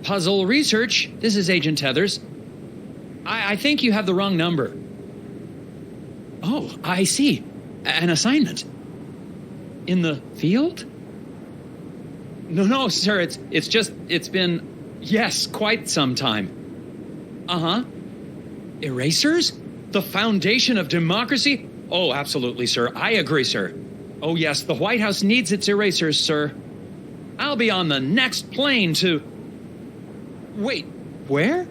Puzzle Research. This is Agent Tethers. I think you have the wrong number. Oh, I see. An assignment. In the field? No, sir. It's been, yes, quite some time. Uh-huh. Erasers? The foundation of democracy? Oh, absolutely, sir. I agree, sir. Oh, yes, the White House needs its erasers, sir. I'll be on the next plane to... Wait, where?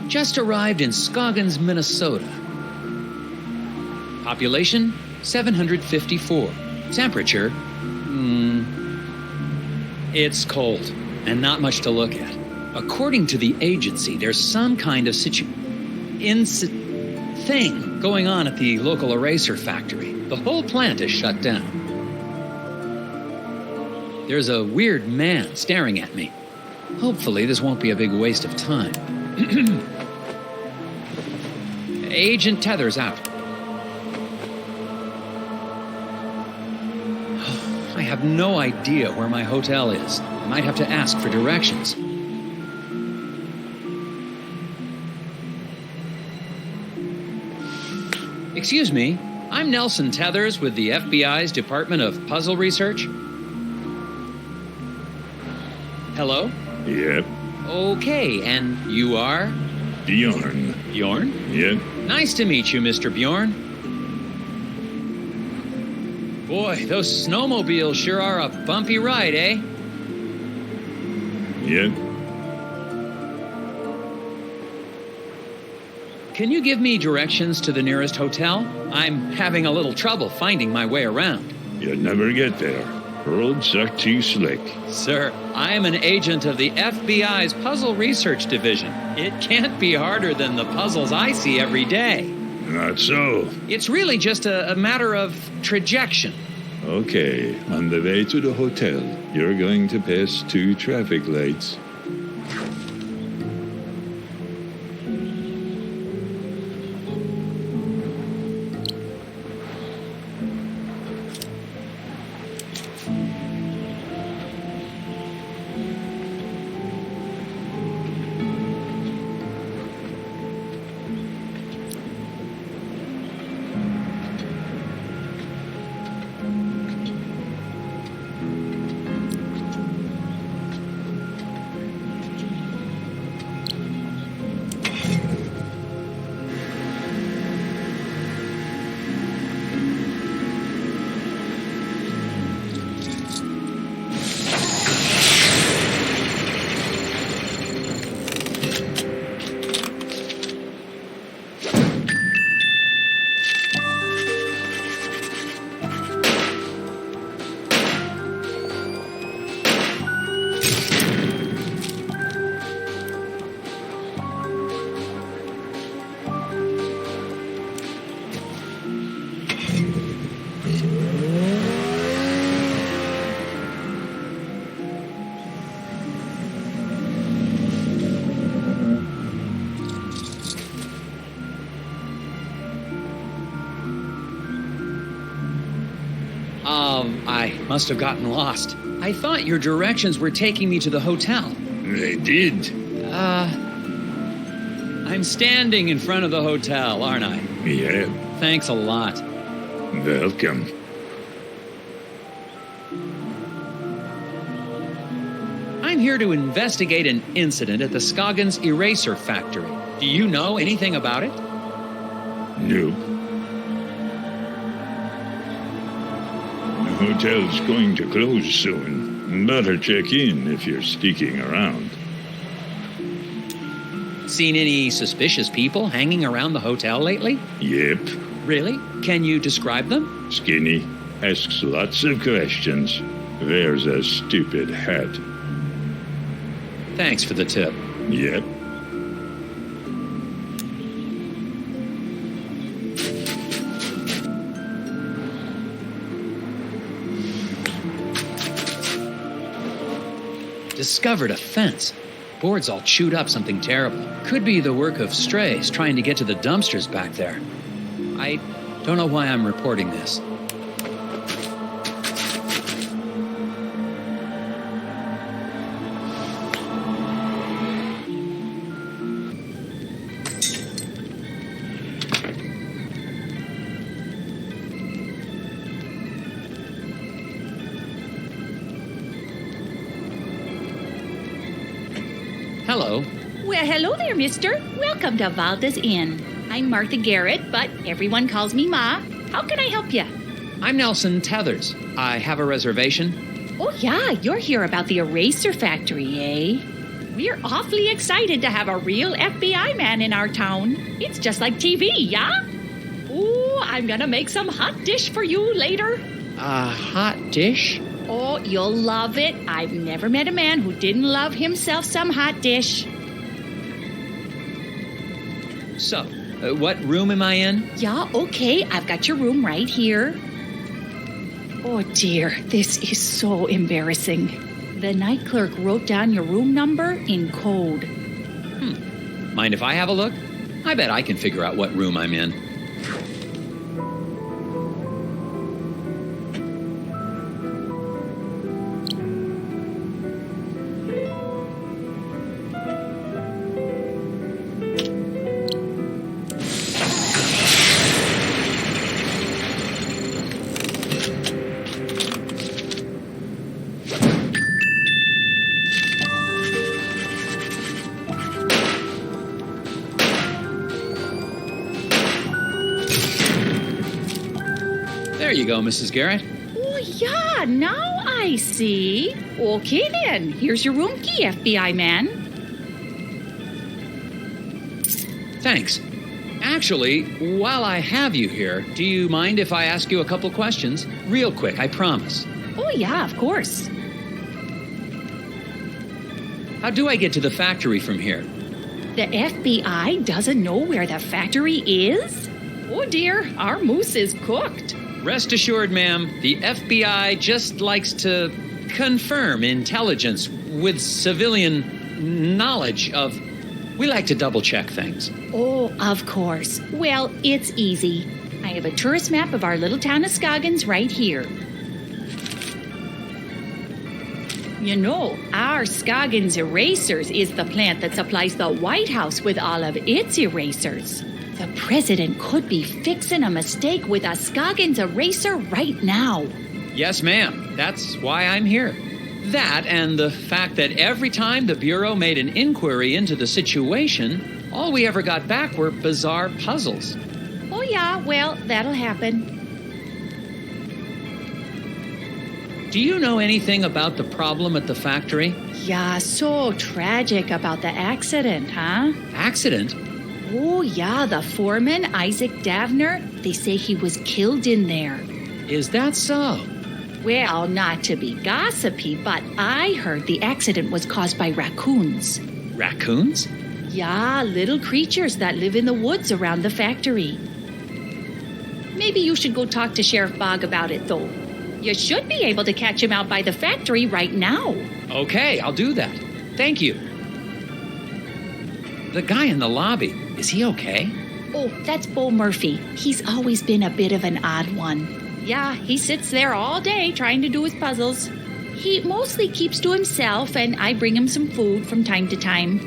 Just arrived in Scoggins, Minnesota. Population, 754. Temperature, it's cold and not much to look at. According to the agency, there's some kind of thing going on at the local eraser factory. The whole plant is shut down. There's a weird man staring at me. Hopefully, this won't be a big waste of time. Agent Tether's out. I have no idea where my hotel is. I might have to ask for directions. Excuse me, I'm Nelson Tethers with the FBI's Department of Puzzle Research. Hello? Yep. Okay, and you are? Bjorn. Bjorn? Yep. Nice to meet you, Mr. Bjorn. Boy, those snowmobiles sure are a bumpy ride, eh? Yep. Can you give me directions to the nearest hotel? I'm having a little trouble finding my way around. You'd never get there. Roads are too slick. Sir, I am an agent of the FBI's Puzzle Research Division. It can't be harder than the puzzles I see every day. Not so. It's really just a matter of trajection. Okay, on the way to the hotel, you're going to pass 2 traffic lights. I must have gotten lost. I thought your directions were taking me to the hotel. They did. I'm standing in front of the hotel, aren't I? Yeah. Thanks a lot. Welcome. I'm here to investigate an incident at the Scoggins Eraser Factory. Do you know anything about it? Nope. The hotel's going to close soon. Better check in if you're sticking around. Seen any suspicious people hanging around the hotel lately? Yep. Really? Can you describe them? Skinny. Asks lots of questions. Wears a stupid hat. Thanks for the tip. Yep. Discovered a fence. Boards all chewed up, something terrible. Could be the work of strays trying to get to the dumpsters back there. I don't know why I'm reporting this. Hello. Well, hello there, mister. Welcome to Valda's Inn. I'm Martha Garrett, but everyone calls me Ma. How can I help you? I'm Nelson Tethers. I have a reservation. Oh, yeah, you're here about the eraser factory, eh? we're awfully excited to have a real FBI man in our town. It's just like TV, yeah? Ooh, I'm gonna make some hot dish for you later. A hot dish? Oh, you'll love it. I've never met a man who didn't love himself some hot dish. So, what room am I in? Yeah, okay, I've got your room right here. Oh dear, this is so embarrassing. The night clerk wrote down your room number in code. Mind if I have a look? I bet I can figure out what room I'm in. There you go, Mrs. Garrett. Oh yeah, now I see. Okay then, here's your room key, FBI man. Thanks. Actually, while I have you here, do you mind if I ask you a couple questions? Real quick, I promise. Oh yeah, of course. How do I get to the factory from here? The FBI doesn't know where the factory is? Oh dear, our moose is cooked. Rest assured, ma'am, the FBI just likes to confirm intelligence with civilian knowledge of... We like to double-check things. Oh, of course. Well, it's easy. I have a tourist map of our little town of Scoggins right here. You know, our Scoggins Erasers is the plant that supplies the White House with all of its erasers. The president could be fixing a mistake with a Scoggins eraser right now. Yes, ma'am. That's why I'm here. That and the fact that every time the Bureau made an inquiry into the situation, all we ever got back were bizarre puzzles. Oh yeah, well, that'll happen. Do you know anything about the problem at the factory? Yeah, so tragic about the accident, huh? Accident? Oh yeah, the foreman, Isaac Davner, they say he was killed in there. Is that so? Well, not to be gossipy, but I heard the accident was caused by raccoons. Raccoons? Yeah, little creatures that live in the woods around the factory. Maybe you should go talk to Sheriff Bogg about it, though. You should be able to catch him out by the factory right now. Okay, I'll do that. Thank you. The guy in the lobby, is he okay? Oh, that's Bo Murphy. He's always been a bit of an odd one. Yeah, he sits there all day trying to do his puzzles. He mostly keeps to himself, and I bring him some food from time to time.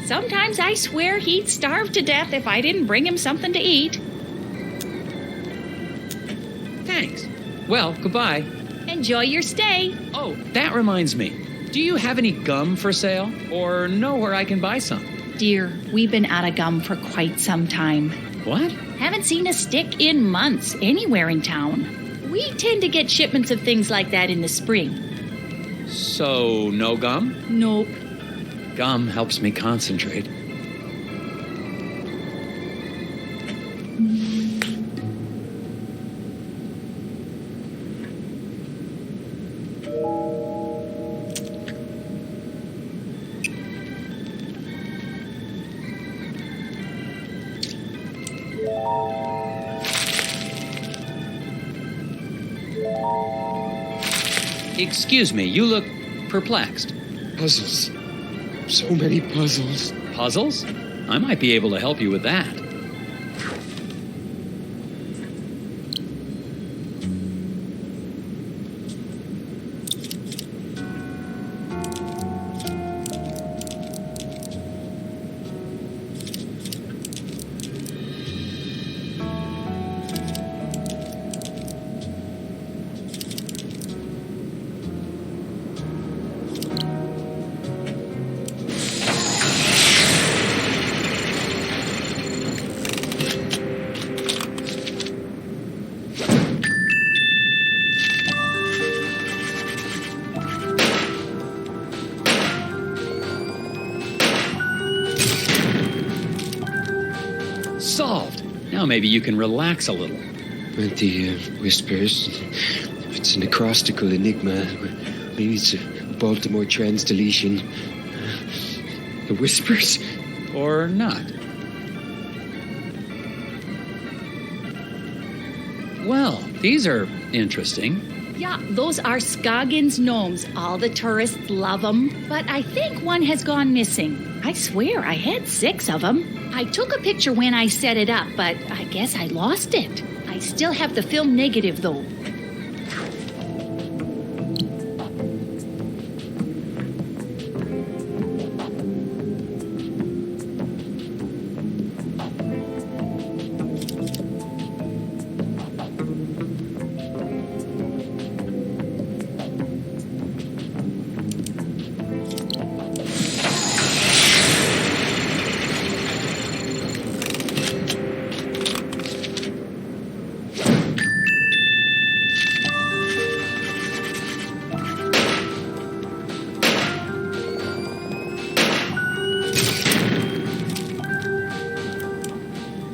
Sometimes I swear he'd starve to death if I didn't bring him something to eat. Thanks. Well, goodbye. Enjoy your stay. Oh, that reminds me. Do you have any gum for sale? Or know where I can buy some? Dear, we've been out of gum for quite some time. What? Haven't seen a stick in months anywhere in town. We tend to get shipments of things like that in the spring. So, no gum? Nope. Gum helps me concentrate. Excuse me, you look perplexed. Puzzles. So many puzzles. Puzzles? I might be able to help you with that. maybe you can relax a little. But the whispers, if it's an acrostical enigma, maybe it's a Baltimore trans-deletion. The whispers? Or not. Well, these are interesting. Yeah, those are Scoggins gnomes. All the tourists love them. But I think one has gone missing. I swear I had 6 of them. I took a picture when I set it up, but I guess I lost it. I still have the film negative, though.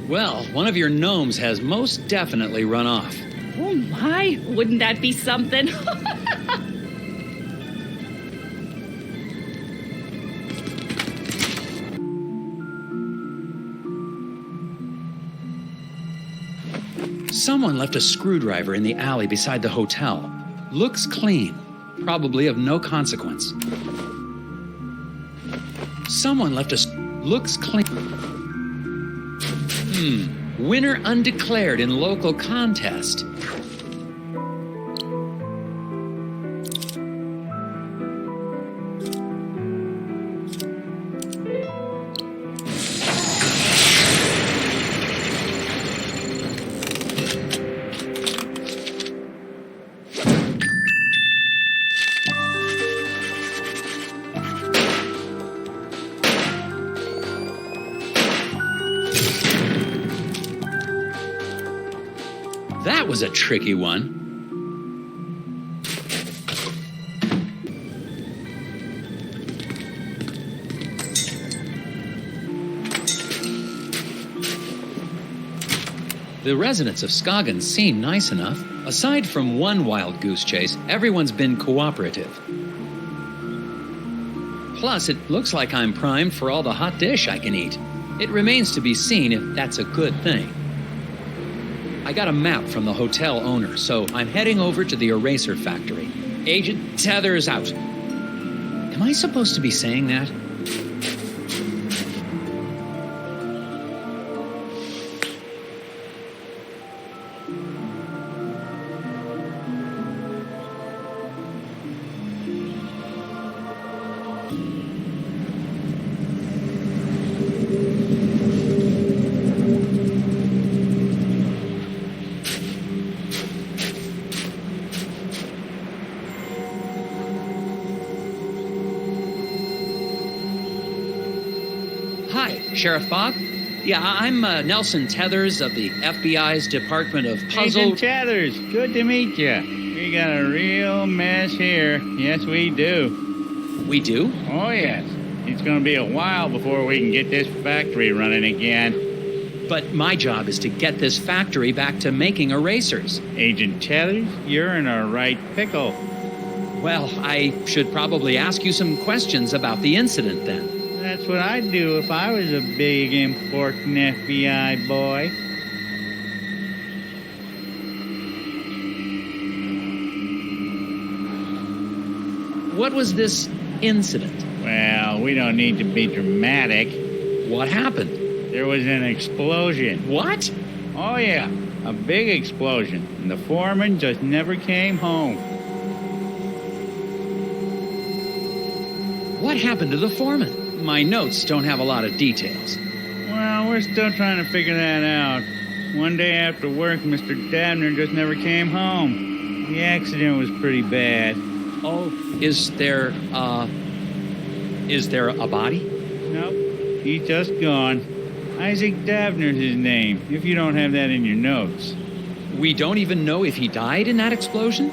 Well, one of your gnomes has most definitely run off. Oh my, wouldn't that be something? Someone left a screwdriver in the alley beside the hotel. Looks clean. Probably of no consequence. Someone left a... Looks clean. Winner undeclared in local contest. That was a tricky one. The residents of Scoggins seem nice enough. Aside from one wild goose chase, everyone's been cooperative. Plus, it looks like I'm primed for all the hot dish I can eat. It remains to be seen if that's a good thing. I got a map from the hotel owner, so I'm heading over to the eraser factory. Agent Tethers out. Am I supposed to be saying that? Sheriff Fogg? Yeah, I'm Nelson Tethers of the FBI's Department of Puzzle... Agent Tethers, good to meet you. We got a real mess here. Yes, we do. We do? Oh, yes. It's going to be a while before we can get this factory running again. But my job is to get this factory back to making erasers. Agent Tethers, you're in a right pickle. Well, I should probably ask you some questions about the incident then. That's what I'd do if I was a big, important FBI boy. What was this incident? Well, we don't need to be dramatic. What happened? There was an explosion. What? Oh, yeah, a big explosion. And the foreman just never came home. What happened to the foreman? My notes don't have a lot of details. Well, we're still trying to figure that out. One day after work, Mr. Dabner just never came home. The accident was pretty bad. Oh, is there a body? Nope, he's just gone. Isaac Dabner's his name, if you don't have that in your notes. We don't even know if he died in that explosion?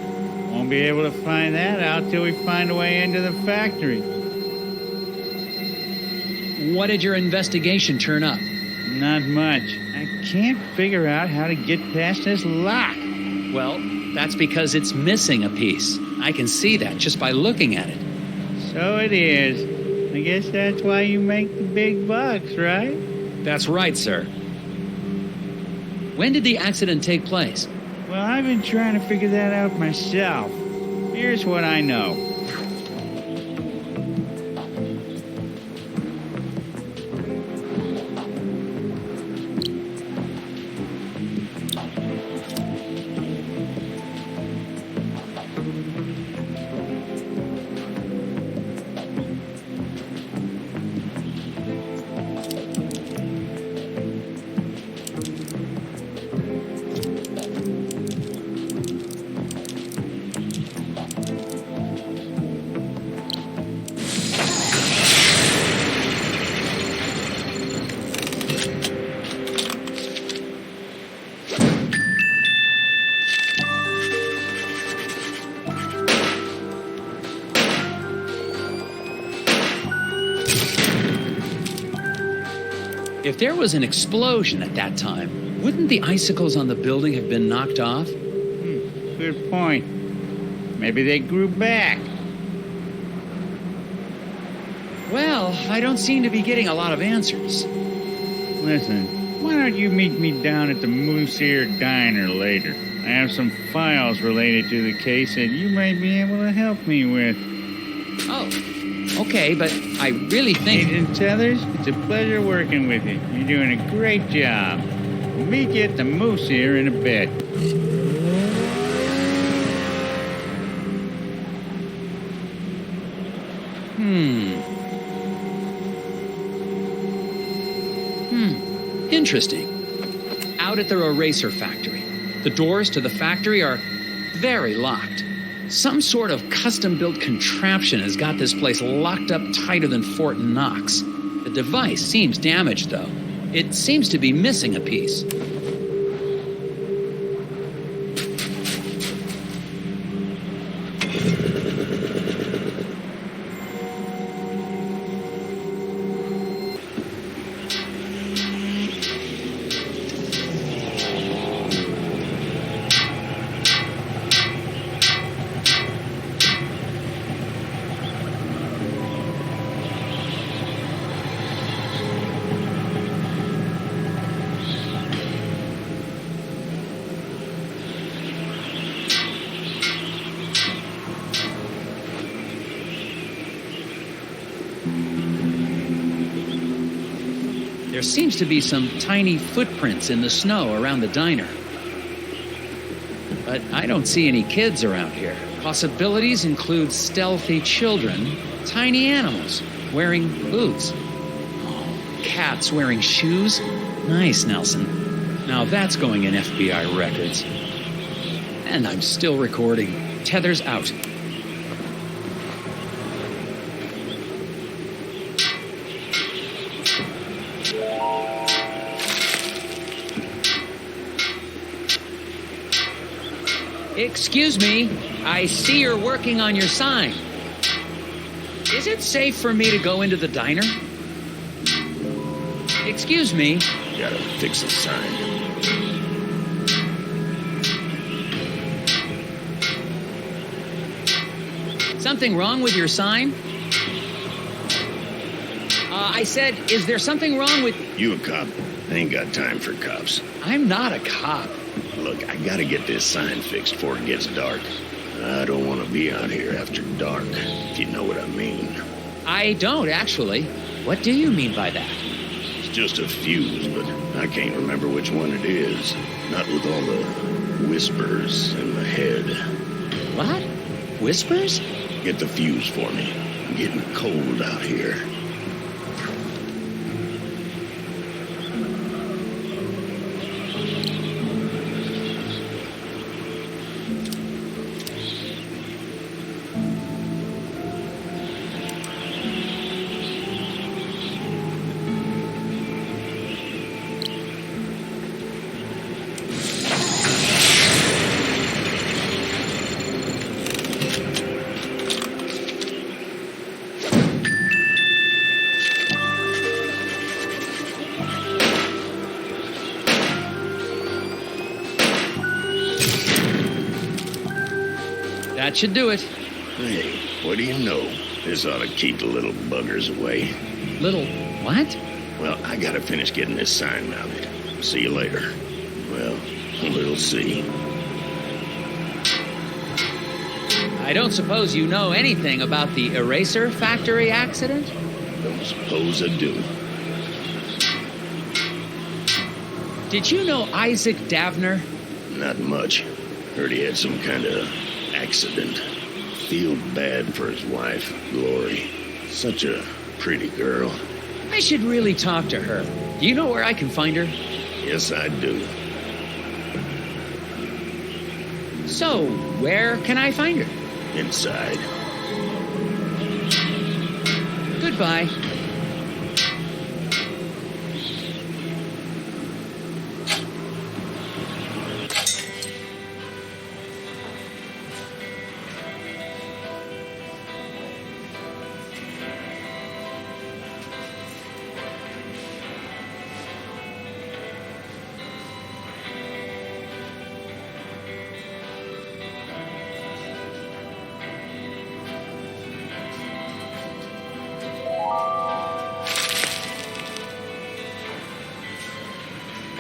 Won't be able to find that out till we find a way into the factory. What did your investigation turn up? Not much. I can't figure out how to get past this lock. Well, that's because it's missing a piece. I can see that just by looking at it. So it is. I guess that's why you make the big bucks, right? That's right, sir. When did the accident take place? Well, I've been trying to figure that out myself. Here's what I know. If there was an explosion at that time, wouldn't the icicles on the building have been knocked off? Good point. Maybe they grew back. Well, I don't seem to be getting a lot of answers. Listen, why don't you meet me down at the Moose Ear Diner later? I have some files related to the case that you might be able to help me with. Oh, okay, but I really think... Agent Tethers, it's a pleasure working with you. You're doing a great job. We'll meet you at the Moose Ear in a bit. Interesting. Out at the eraser factory. The doors to the factory are very locked. Some sort of custom-built contraption has got this place locked up tighter than Fort Knox. The device seems damaged, though. It seems to be missing a piece. There seems to be some tiny footprints in the snow around the diner. But I don't see any kids around here. Possibilities include stealthy children, tiny animals wearing boots. Oh, cats wearing shoes. Nice, Nelson. Now that's going in FBI records. And I'm still recording. Tethers out. Excuse me, I see you're working on your sign. Is it safe for me to go into the diner? Excuse me. Gotta fix the sign. Something wrong with your sign? I said, is there something wrong with... You a cop? I ain't got time for cops. I'm not a cop. Look, I gotta get this sign fixed before it gets dark. I don't want to be out here after dark, if you know what I mean. I don't, actually. What do you mean by that? It's just a fuse, but I can't remember which one it is. Not with all the whispers in the head. What? Whispers? Get the fuse for me. I'm getting cold out here. That should do it. Hey, what do you know? This ought to keep the little buggers away. Little what? Well, I gotta finish getting this sign mounted. See you later. Well, we'll see. I don't suppose you know anything about the eraser factory accident? Don't suppose I do. Did you know Isaac Davner? Not much. Heard he had some kind of accident. Feel bad for his wife, Lori. Such a pretty girl. I should really talk to her. Do you know where I can find her? Yes, I do. So, where can I find her? Inside. Goodbye.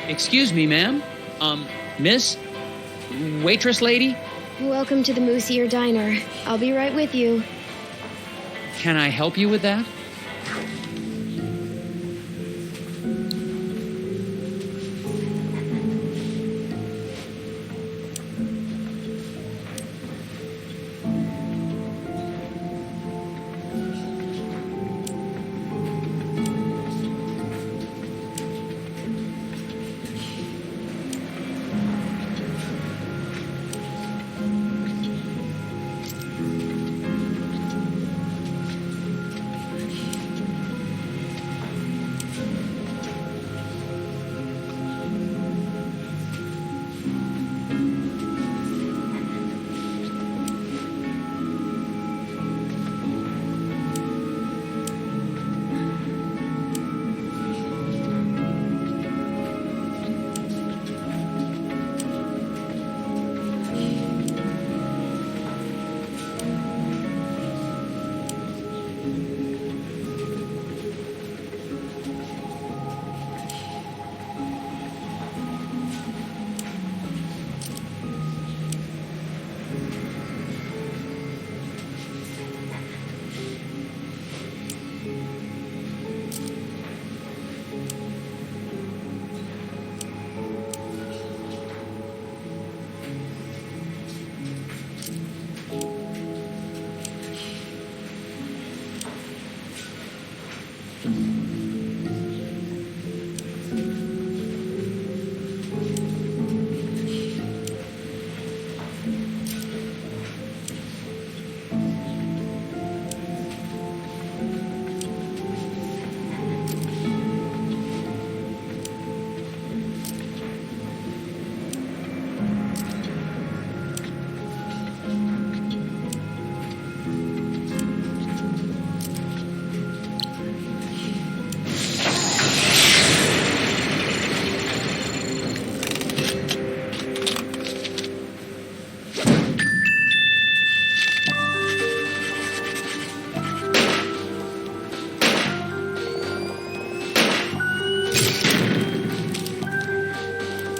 Excuse me, ma'am. Miss? Waitress lady? Welcome to the Moose Ear Diner. I'll be right with you. Can I help you with that?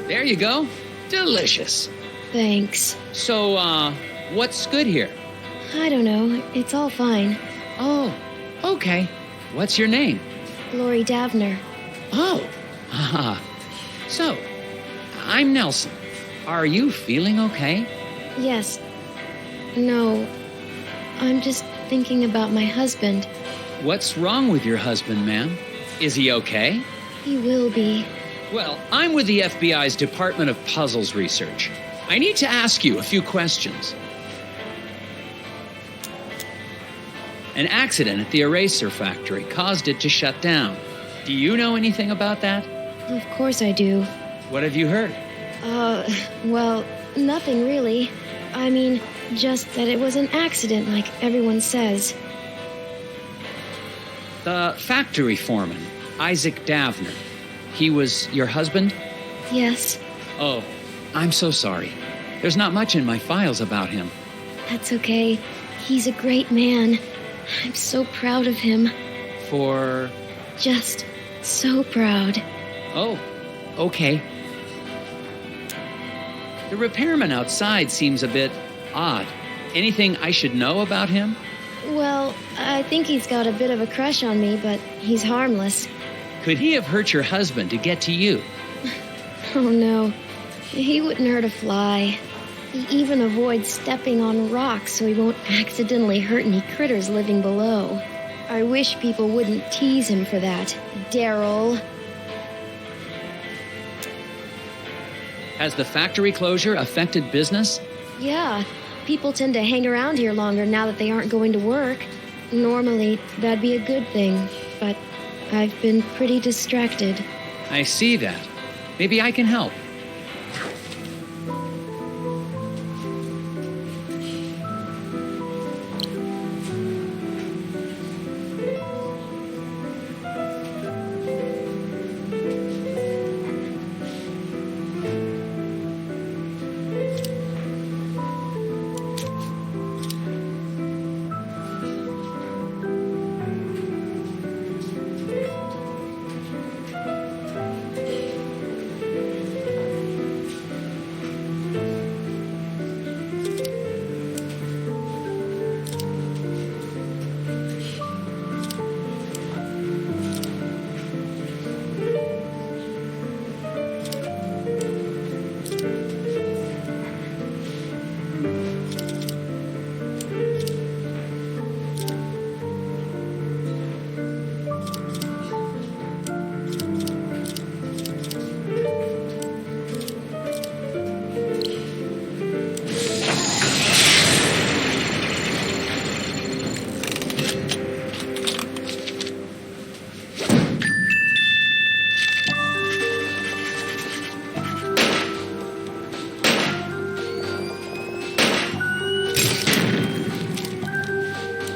There you go. Delicious. Thanks. So, what's good here? I don't know. It's all fine. Oh, okay. What's your name? Lori Davner. Oh, so, I'm Nelson. Are you feeling okay? Yes. No. I'm just thinking about my husband. What's wrong with your husband, ma'am? Is he okay? He will be. Well, I'm with the FBI's Department of Puzzles Research. I need to ask you a few questions. An accident at the eraser factory caused it to shut down. Do you know anything about that? Of course I do. What have you heard? Well, nothing really. I mean, just that it was an accident like everyone says. The factory foreman, Isaac Davner. He was your husband? Yes. Oh, I'm so sorry. There's not much in my files about him. That's okay. He's a great man. I'm so proud of him. For... Just so proud. Oh, okay. The repairman outside seems a bit odd. Anything I should know about him? Well, I think he's got a bit of a crush on me, but he's harmless. Could he have hurt your husband to get to you? Oh no, he wouldn't hurt a fly. He even avoids stepping on rocks so he won't accidentally hurt any critters living below. I wish people wouldn't tease him for that, Daryl. Has the factory closure affected business? Yeah, people tend to hang around here longer now that they aren't going to work. Normally, that'd be a good thing, but I've been pretty distracted. I see that. Maybe I can help.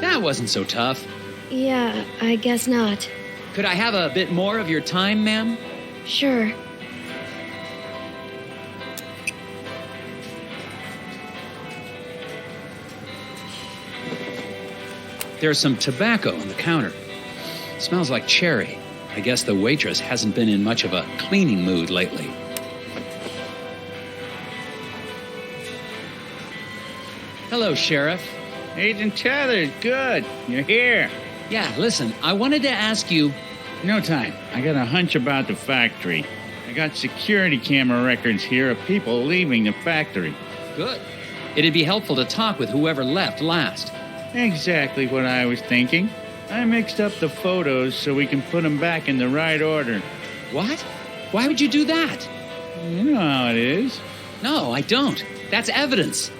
That wasn't so tough. Yeah, I guess not. Could I have a bit more of your time, ma'am? Sure. There's some tobacco on the counter. Smells like cherry. I guess the waitress hasn't been in much of a cleaning mood lately. Hello, Sheriff. Agent Tethered, good. You're here. Yeah, listen, I wanted to ask you... No time. I got a hunch about the factory. I got security camera records here of people leaving the factory. Good. It'd be helpful to talk with whoever left last. Exactly what I was thinking. I mixed up the photos so we can put them back in the right order. What? Why would you do that? You know how it is. No, I don't. That's evidence.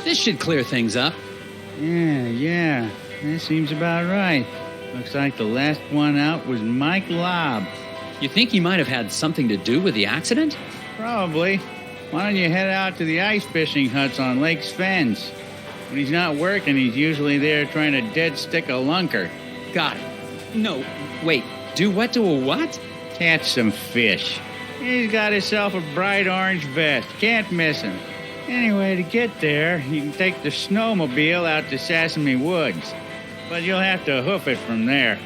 This should clear things up. Yeah. That seems about right. Looks like the last one out was Mike Lobb. You think he might have had something to do with the accident? Probably. Why don't you head out to the ice fishing huts on Lake Svens? When he's not working, he's usually there trying to dead stick a lunker. Got it. No, wait. Do what to a what? Catch some fish. He's got himself a bright orange vest. Can't miss him. Anyway, to get there, you can take the snowmobile out to Sesame Woods. But you'll have to hoof it from there.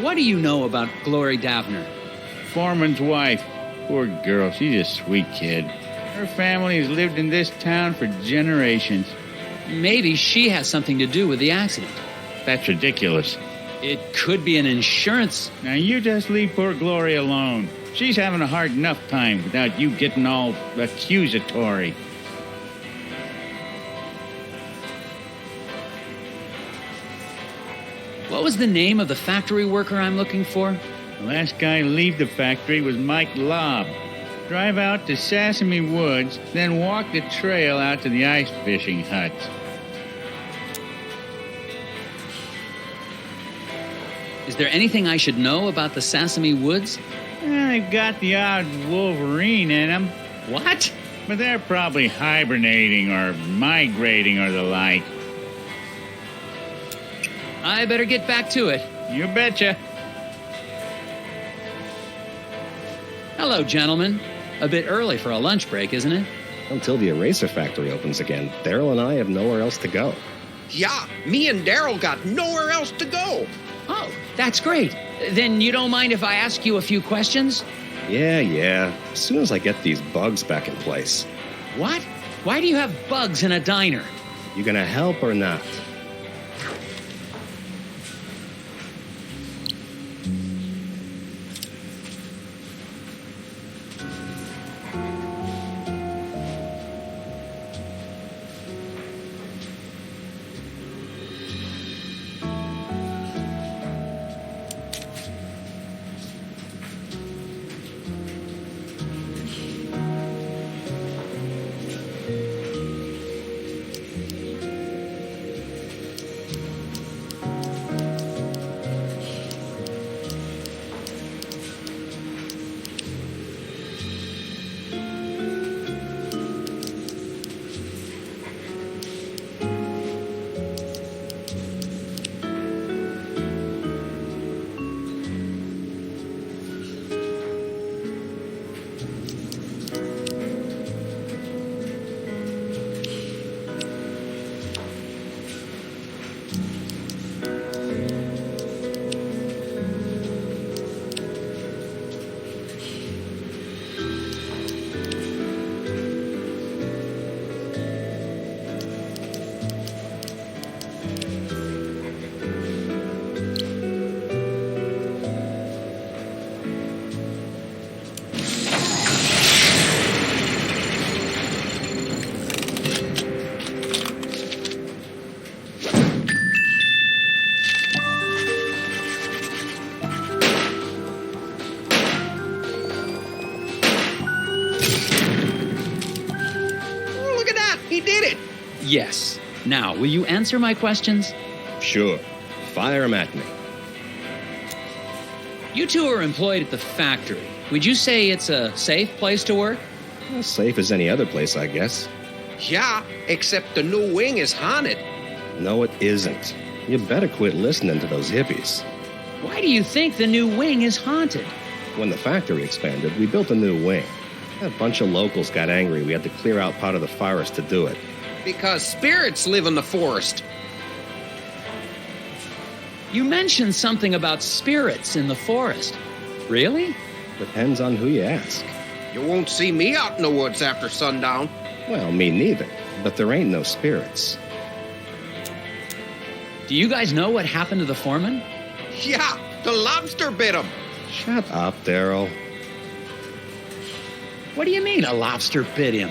What do you know about Glory Davner? Foreman's wife. Poor girl, she's a sweet kid. Her family has lived in this town for generations. Maybe she has something to do with the accident. That's ridiculous. It could be an insurance. Now you just leave poor Glory alone. She's having a hard enough time without you getting all accusatory. What was the name of the factory worker I'm looking for? The last guy to leave the factory was Mike Lobb. Drive out to Sesame Woods, then walk the trail out to the ice fishing huts. Is there anything I should know about the Sesame Woods? They've got the odd wolverine in them, What? but they're probably hibernating or migrating or the like. I better get back to it. You betcha. Hello, gentlemen. A bit early for a lunch break, isn't it? Until the eraser factory opens again, Daryl and I have nowhere else to go. Yeah, me and Daryl got nowhere else to go. Oh, that's great. Then you don't mind if I ask you a few questions? Yeah. As soon as I get these bugs back in place. What? Why do you have bugs in a diner? You gonna help or not? Yes. Now, will you answer my questions? Sure. Fire 'em at me. You two are employed at the factory. Would you say it's a safe place to work? As safe as any other place, I guess. Yeah, except the new wing is haunted. No, it isn't. You better quit listening to those hippies. Why do you think the new wing is haunted? When the factory expanded, we built a new wing. A bunch of locals got angry. We had to clear out part of the forest to do it. Because spirits live in the forest. You mentioned something about spirits in the forest. Really? Depends on who you ask. You won't see me out in the woods after sundown. Well, me neither. But there ain't no spirits. Do you guys know what happened to the foreman? Yeah, the lobster bit him. Shut up, Daryl. What do you mean a lobster bit him?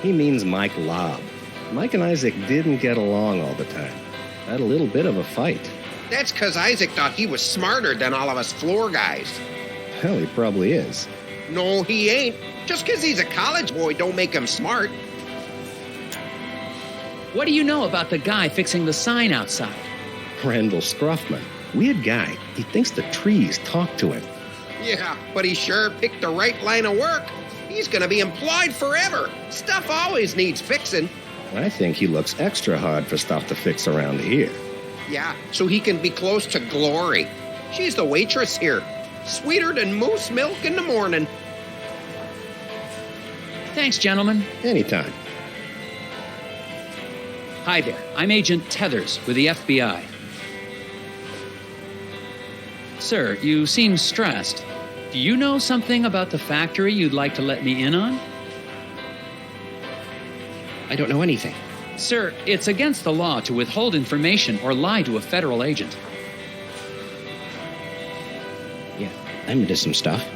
He means Mike Lobb. Mike and Isaac didn't get along all the time. Had a little bit of a fight. That's because Isaac thought he was smarter than all of us floor guys. Hell, he probably is. No, he ain't. Just because he's a college boy don't make him smart. What do you know about the guy fixing the sign outside? Randall Scruffman. Weird guy. He thinks the trees talk to him. Yeah, but he sure picked the right line of work. He's gonna be employed forever. Stuff always needs fixing. I think he looks extra hard for stuff to fix around here. Yeah, so he can be close to Glory. She's the waitress here. Sweeter than moose milk in the morning. Thanks, gentlemen. Anytime. Hi there. I'm Agent Tethers with the FBI. Sir, you seem stressed. Do you know something about the factory you'd like to let me in on? I don't know anything. Sir, it's against the law to withhold information or lie to a federal agent. Yeah, I'm into some stuff.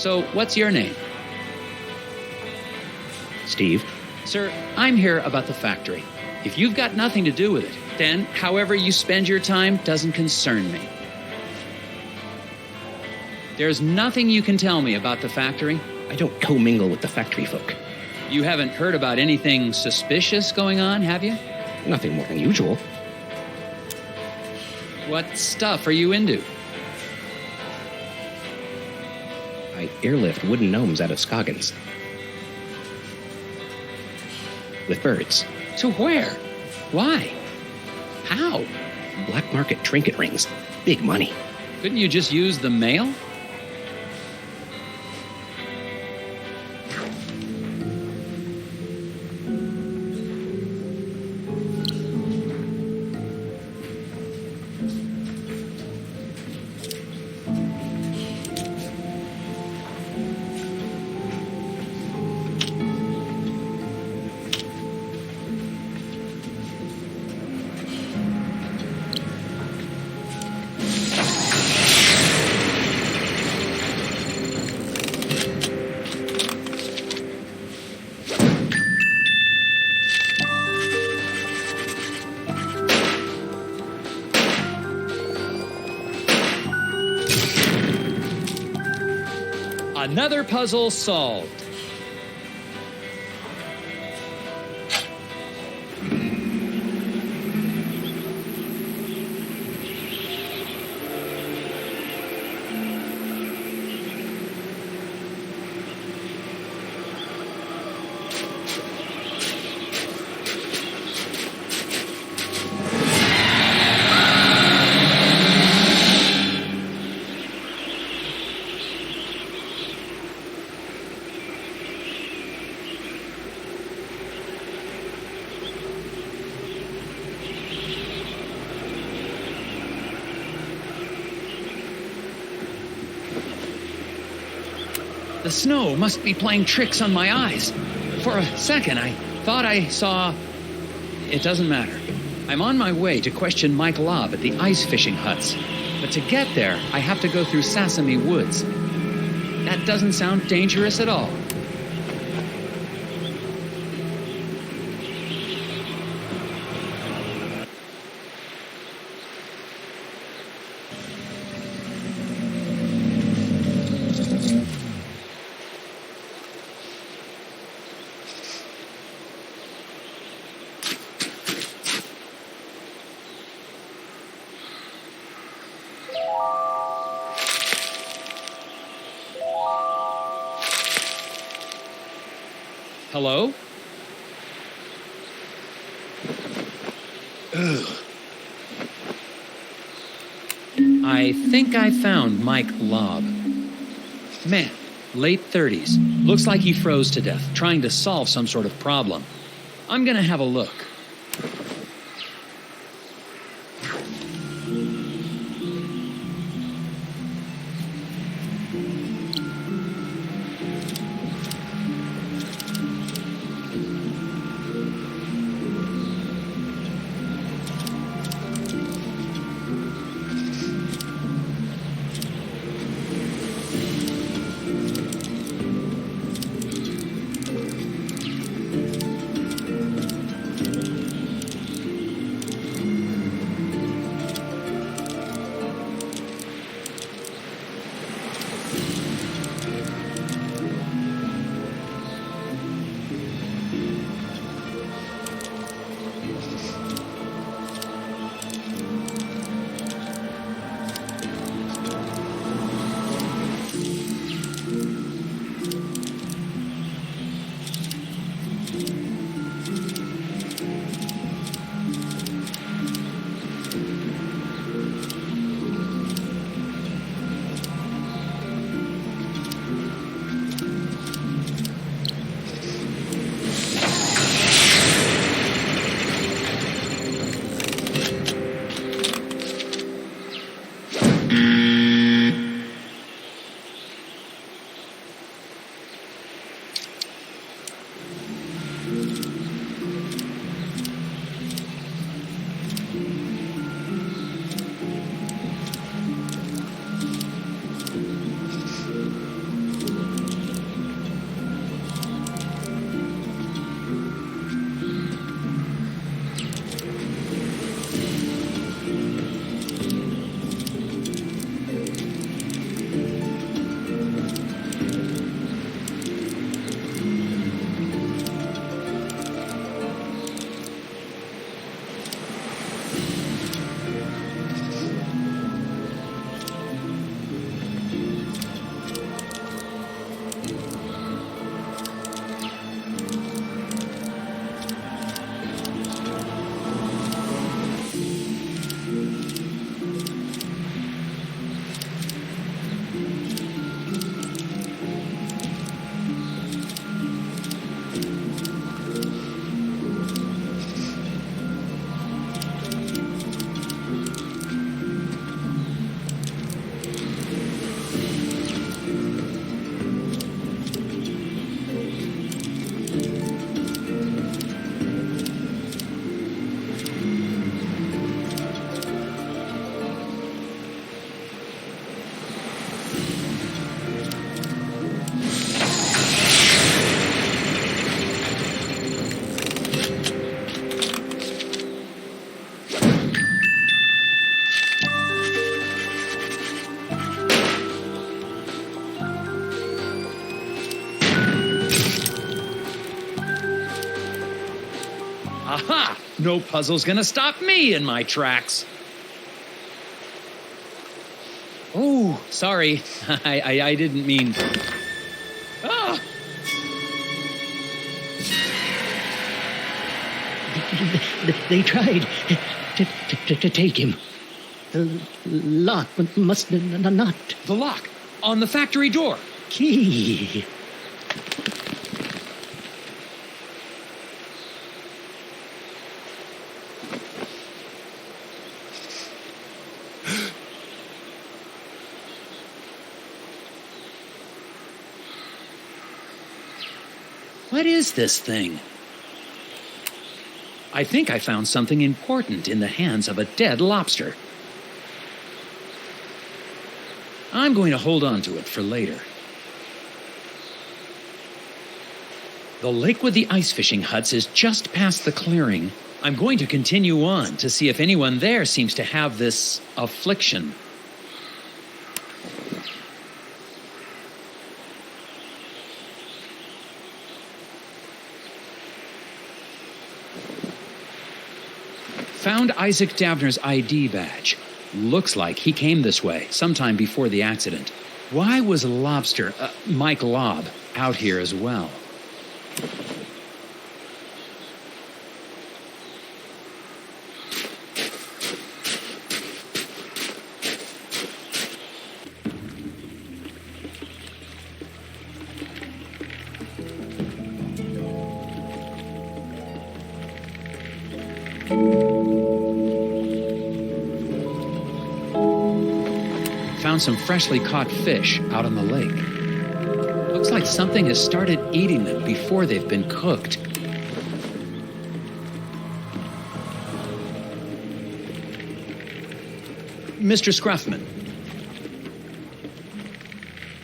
So, what's your name? Steve? Sir, I'm here about the factory. If you've got nothing to do with it, then however you spend your time doesn't concern me. There's nothing you can tell me about the factory? I don't commingle with the factory folk. You haven't heard about anything suspicious going on, have you? Nothing more than usual. What stuff are you into? I airlift wooden gnomes out of Scoggins. With birds. To where? Why? How? Black market trinket rings. Big money. Couldn't you just use the mail? Another puzzle solved. The snow must be playing tricks on my eyes. For a second, I thought I saw... It doesn't matter. I'm on my way to question Mike Lobb at the ice fishing huts. But to get there, I have to go through Sesame Woods. That doesn't sound dangerous at all. Hello? I think I found Mike Lobb. Man, late 30s. Looks like he froze to death, trying to solve some sort of problem. I'm gonna have a look. Aha! No puzzle's gonna stop me in my tracks. Oh, sorry. I didn't mean... Ah! They tried to take him. The lock must not. The lock on the factory door. Key. What is this thing? I think I found something important in the hands of a dead lobster. I'm going to hold on to it for later. The lake with the ice fishing huts is just past the clearing. I'm going to continue on to see if anyone there seems to have this affliction. Found Isaac Davner's ID badge. Looks like he came this way sometime before the accident. Why was Mike Lobb, out here as well? Found some freshly caught fish out on the lake. Looks like something has started eating them before they've been cooked. Mr. Scruffman.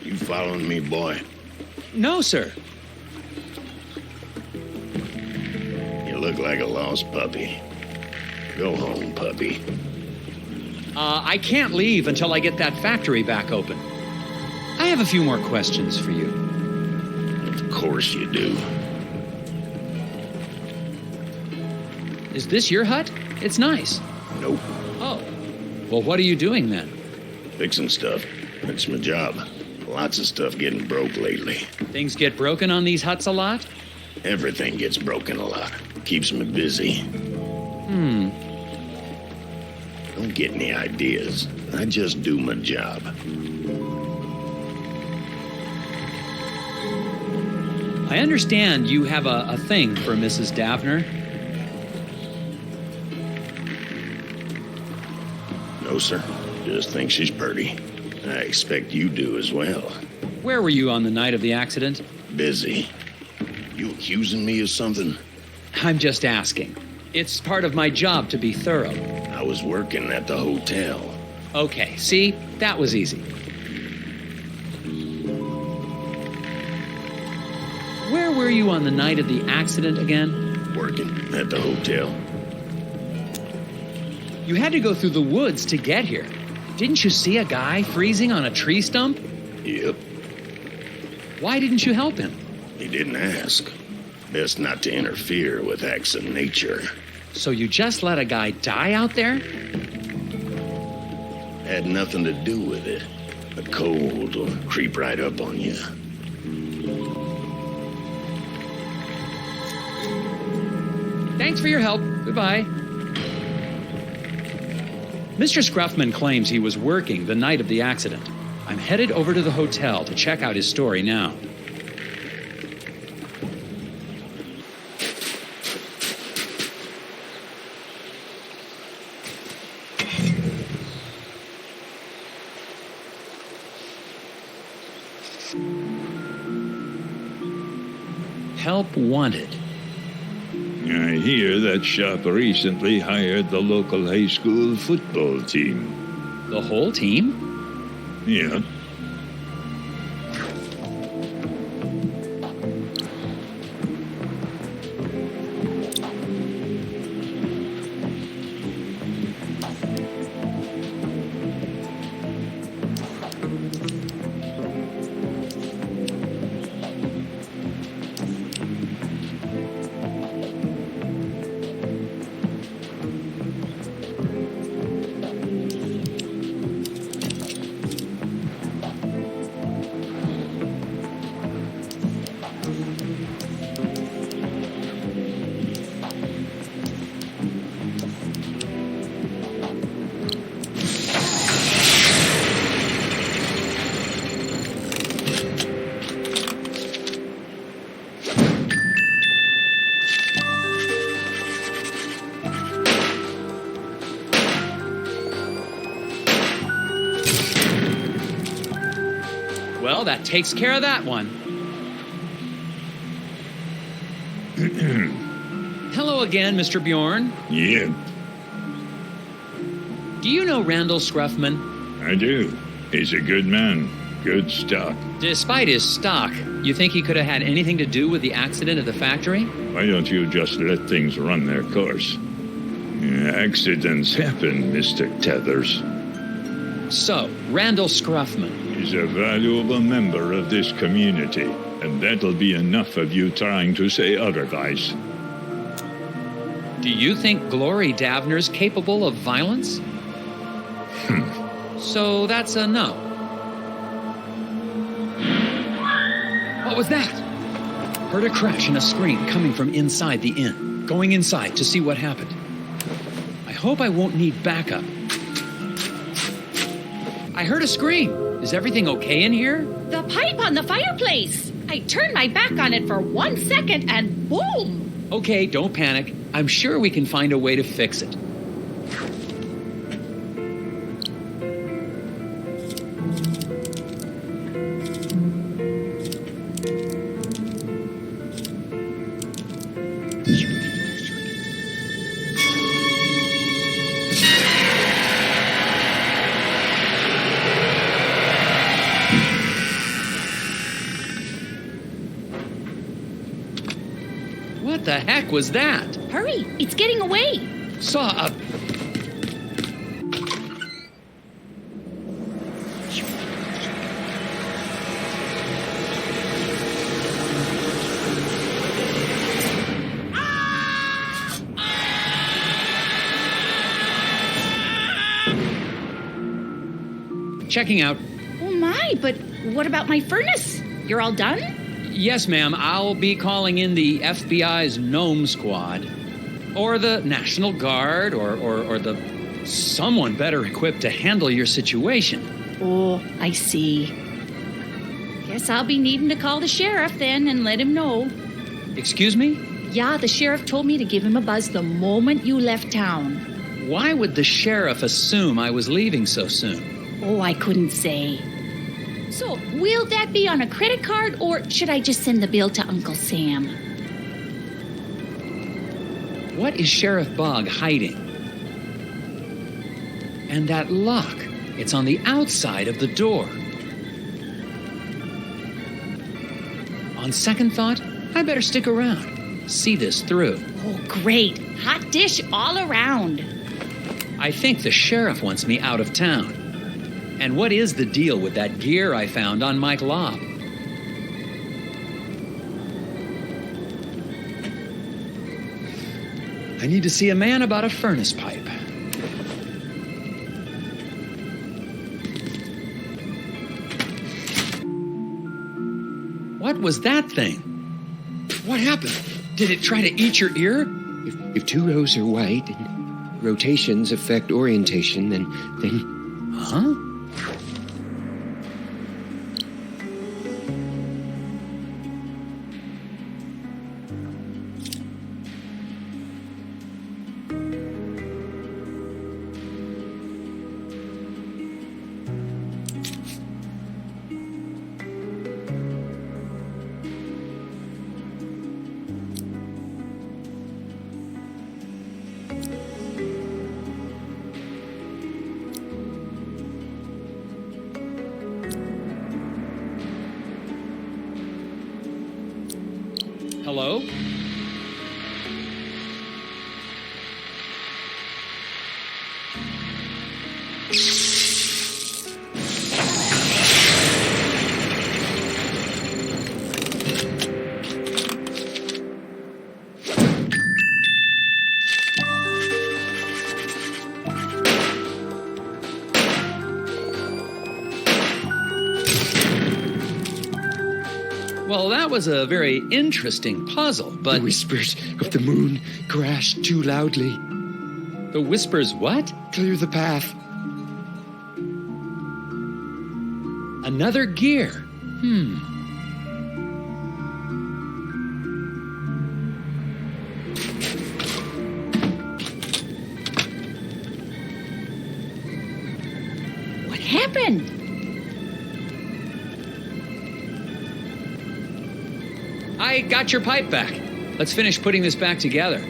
You following me, boy? No, sir. You look like a lost puppy. Go home, puppy. I can't leave until I get that factory back open. I have a few more questions for you. Of course you do. Is this your hut? It's nice. Nope. Oh. Well, what are you doing then? Fixing stuff. It's my job. Lots of stuff getting broke lately. Things get broken on these huts a lot? Everything gets broken a lot. Keeps me busy. Don't get any ideas. I just do my job. I understand you have a thing for Mrs. Davner. No, sir. Just think she's pretty. I expect you do as well. Where were you on the night of the accident? Busy. You accusing me of something? I'm just asking. It's part of my job to be thorough. I was working at the hotel. Okay, see? That was easy. Where were you on the night of the accident again? Working at the hotel. You had to go through the woods to get here. Didn't you see a guy freezing on a tree stump? Yep. Why didn't you help him? He didn't ask. Best not to interfere with acts of nature. So you just let a guy die out there? Had nothing to do with it. The cold will creep right up on you. Thanks for your help. Goodbye. Mr. Scruffman claims he was working the night of the accident. I'm headed over to the hotel to check out his story now. Help wanted. I hear that shop recently hired the local high school football team. The whole team? Yeah. that takes care of that one. Hello again, Mr. Bjorn. Yeah, Do you know Randall Scruffman? I do. He's a good man. Good stock. Despite his stock, you think he could have had anything to do with the accident at the factory? Why don't you just let things run their course? Accidents happen, Mr. Tethers. So, Randall Scruffman. He's a valuable member of this community, and that'll be enough of you trying to say otherwise. Do you think Glory Davner's capable of violence? So that's a no. What was that? Heard a crash and a scream coming from inside the inn. Going inside to see what happened. I hope I won't need backup. I heard a scream. Is everything okay in here? The pipe on the fireplace. I turned my back on it for 1 second and boom! Okay, don't panic. I'm sure we can find a way to fix it. What the heck was that? Hurry, it's getting away. Saw a... Checking out. Oh my, but what about my furnace? You're all done? Yes, ma'am. I'll be calling in the FBI's Gnome Squad. Or the National Guard, or the... someone better equipped to handle your situation. Oh, I see. Guess I'll be needing to call the sheriff then and let him know. Excuse me? Yeah, the sheriff told me to give him a buzz the moment you left town. Why would the sheriff assume I was leaving so soon? Oh, I couldn't say. So, will that be on a credit card, or should I just send the bill to Uncle Sam? What is Sheriff Bogg hiding? And that lock, it's on the outside of the door. On second thought, I better stick around, see this through. Oh, great. Hot dish all around. I think the sheriff wants me out of town. And what is the deal with that gear I found on Mike Lobb? I need to see a man about a furnace pipe. What was that thing? What happened? Did it try to eat your ear? If two rows are white and rotations affect orientation, then... Huh? Hello? Well, that was a very interesting puzzle, but... The whispers of the moon crashed too loudly. The whispers what? Clear the path. Another gear. What happened? I got your pipe back. Let's finish putting this back together.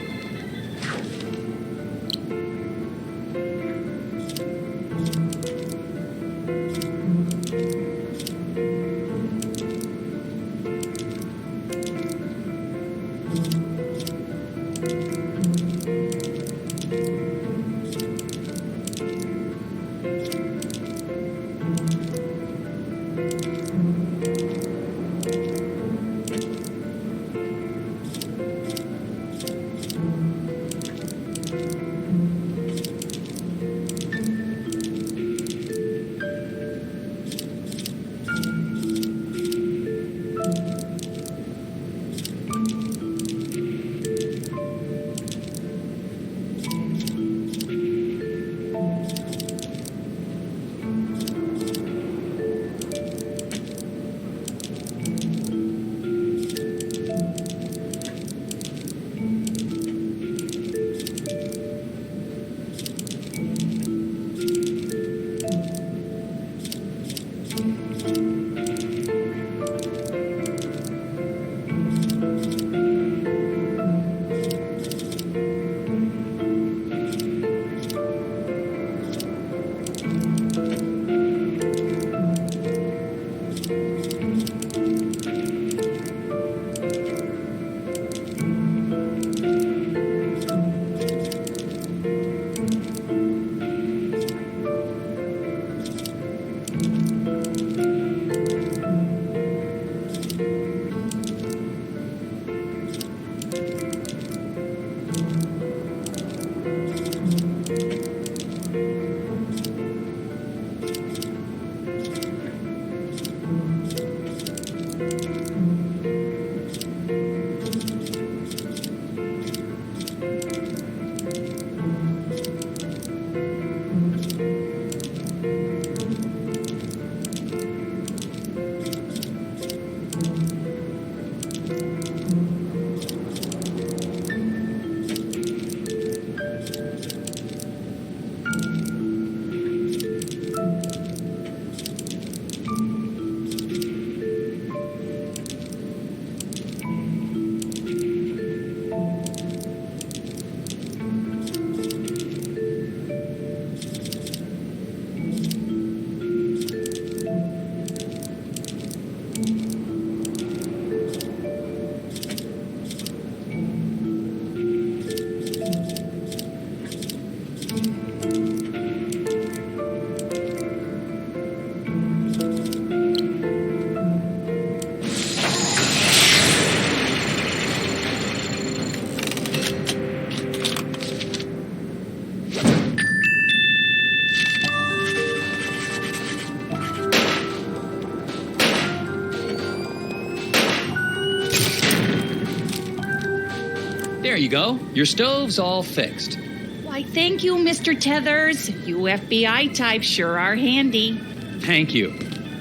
There you go. Your stove's all fixed. Why, thank you, Mr. Tethers. You FBI types sure are handy. Thank you.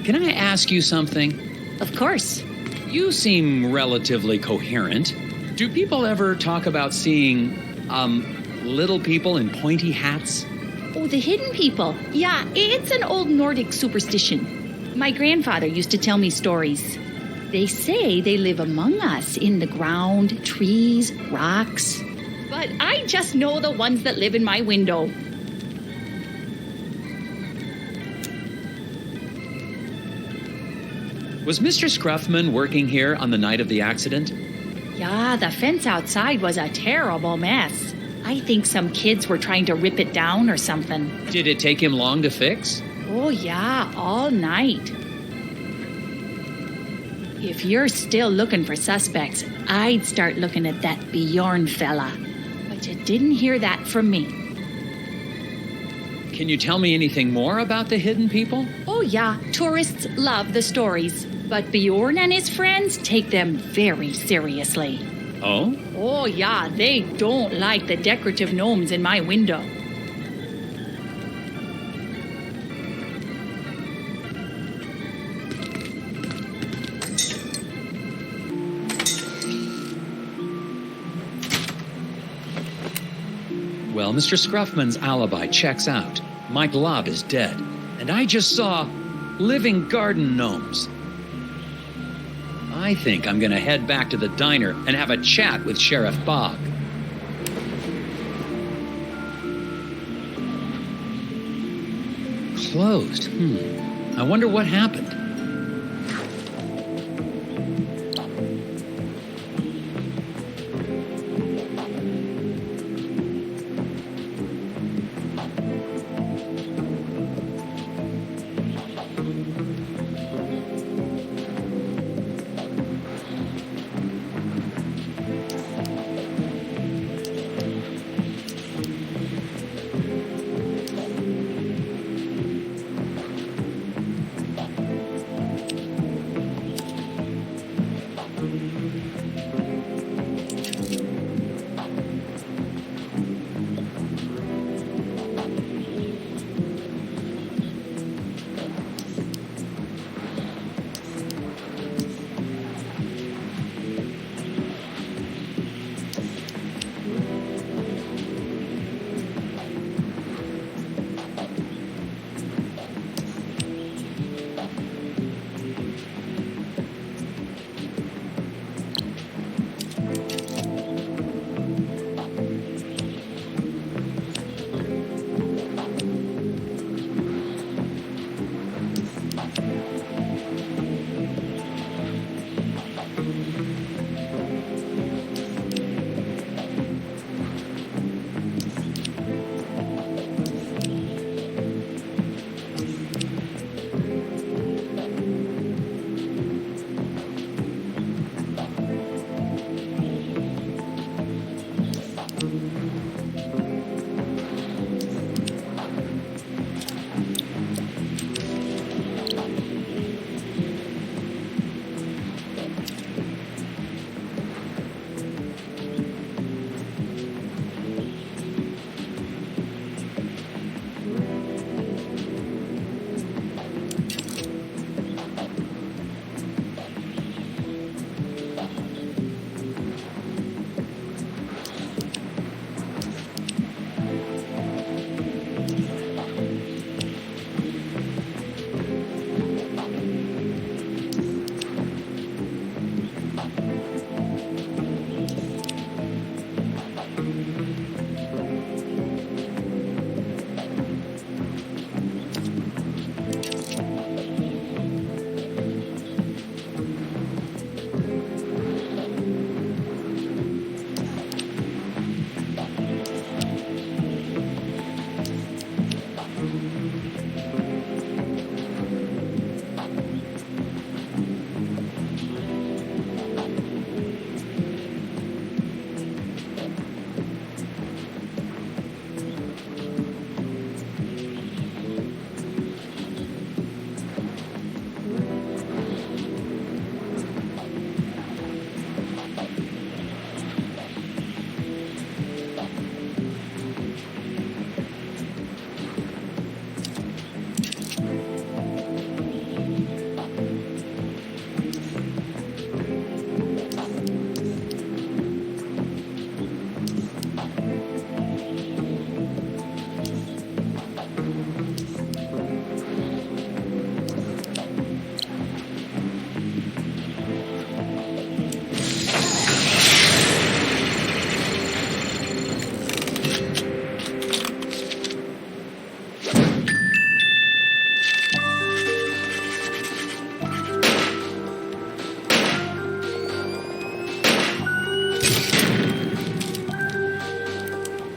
Can I ask you something? Of course. You seem relatively coherent. Do people ever talk about seeing, little people in pointy hats? Oh, the hidden people. Yeah, it's an old Nordic superstition. My grandfather used to tell me stories. They say they live among us in the ground, trees, rocks. But I just know the ones that live in my window. Was Mr. Scruffman working here on the night of the accident? Yeah, the fence outside was a terrible mess. I think some kids were trying to rip it down or something. Did it take him long to fix? Oh, yeah, all night. If you're still looking for suspects, I'd start looking at that Bjorn fella. But you didn't hear that from me. Can you tell me anything more about the hidden people? Oh, yeah, tourists love the stories. But Bjorn and his friends take them very seriously. Oh? Oh, yeah, they don't like the decorative gnomes in my window. Well, Mr. Scruffman's alibi checks out. Mike Lobb is dead. And I just saw living garden gnomes. I think I'm gonna head back to the diner and have a chat with Sheriff Bog. Closed. I wonder what happened.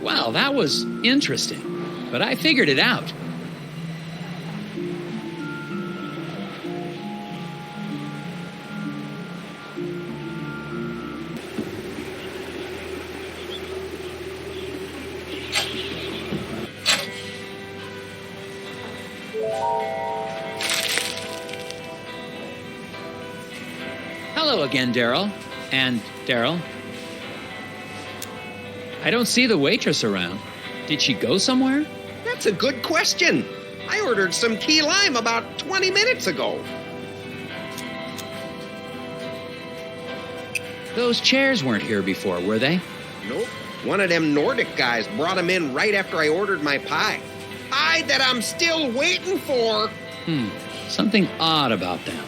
Well, that was interesting, but I figured it out. Hello again, Daryl. And Daryl. I don't see the waitress around. Did she go somewhere? That's a good question. I ordered some key lime about 20 minutes ago. Those chairs weren't here before, were they? Nope. One of them Nordic guys brought them in right after I ordered my pie. Pie that I'm still waiting for. Something odd about them.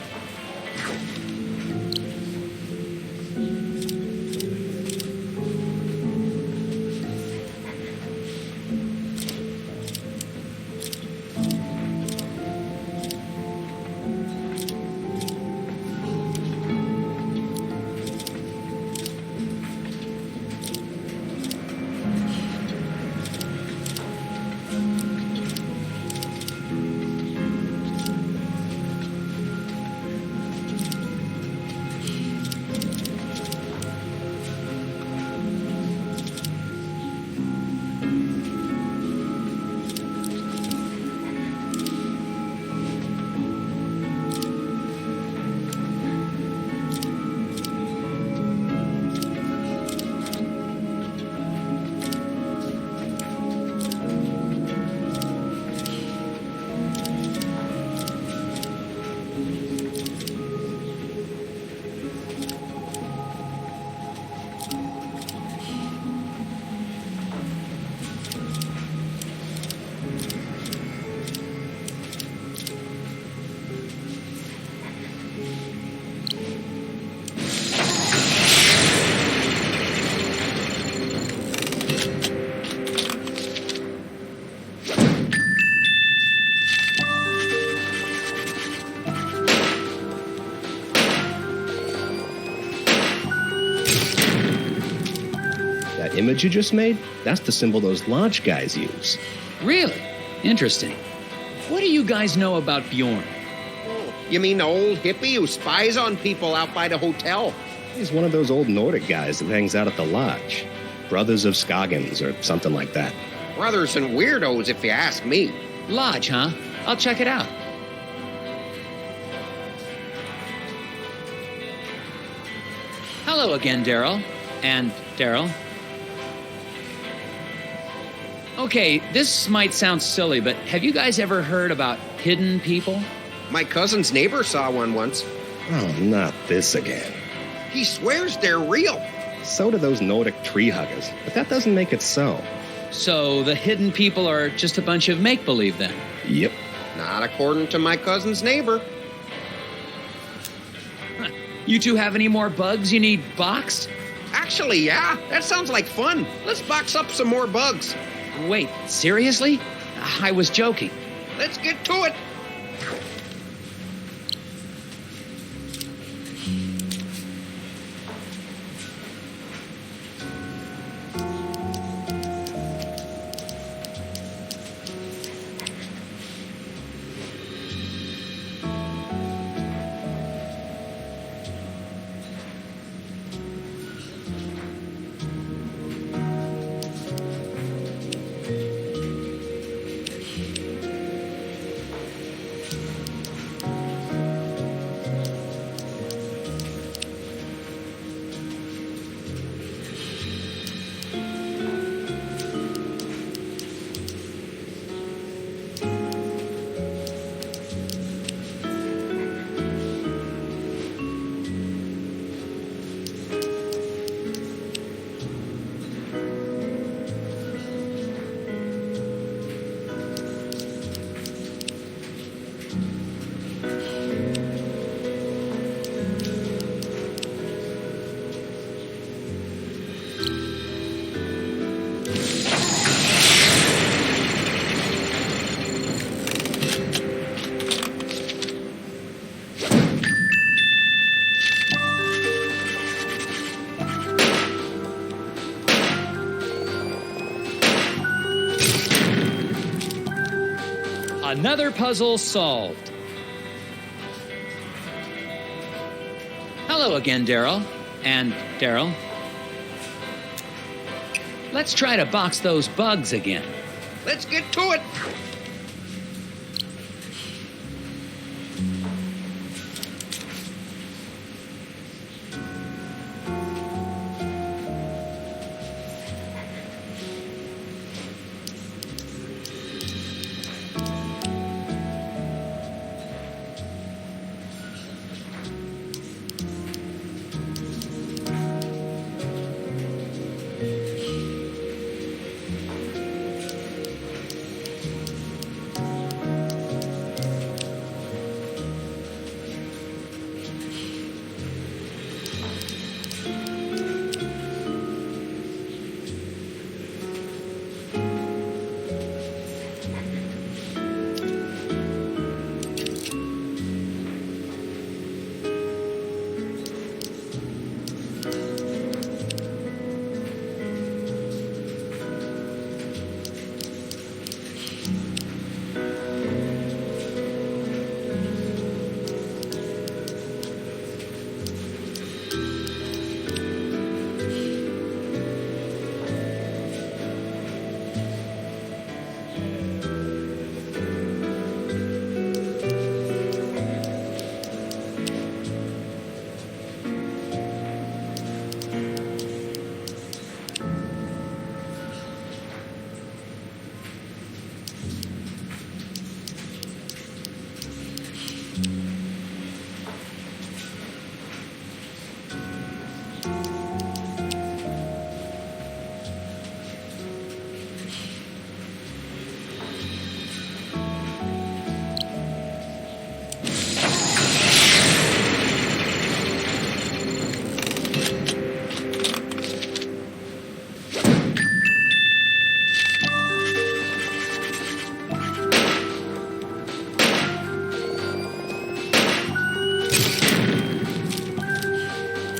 image you just made? That's the symbol those lodge guys use. Really? Interesting. What do you guys know about Bjorn? You mean the old hippie who spies on people out by the hotel? He's one of those old Nordic guys that hangs out at the lodge. Brothers of Scoggins or something like that. Brothers and weirdos, if you ask me. Lodge, huh? I'll check it out. Hello again, Daryl. And Daryl. Okay, this might sound silly, but have you guys ever heard about hidden people? My cousin's neighbor saw one once. Oh, not this again. He swears they're real. So do those Nordic tree huggers, but that doesn't make it so. So the hidden people are just a bunch of make-believe then? Yep. Not according to my cousin's neighbor. You two have any more bugs you need boxed? Actually, yeah. That sounds like fun. Let's box up some more bugs. Wait, seriously? I was joking. Let's get to it. Another puzzle solved. Hello again, Daryl. And Daryl. Let's try to box those bugs again. Let's get to it.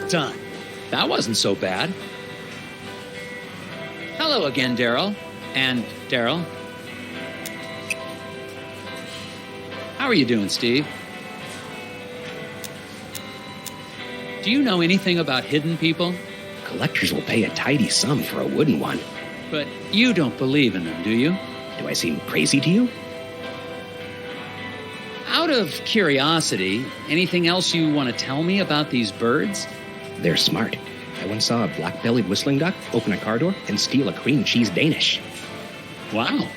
Done. That wasn't so bad. Hello again, Daryl. And Daryl. How are you doing, Steve? Do you know anything about hidden people? Collectors will pay a tidy sum for a wooden one. But you don't believe in them, do you? Do I seem crazy to you? Out of curiosity, anything else you want to tell me about these birds? They're smart. I once saw a black-bellied whistling duck open a car door and steal a cream cheese Danish. Wow.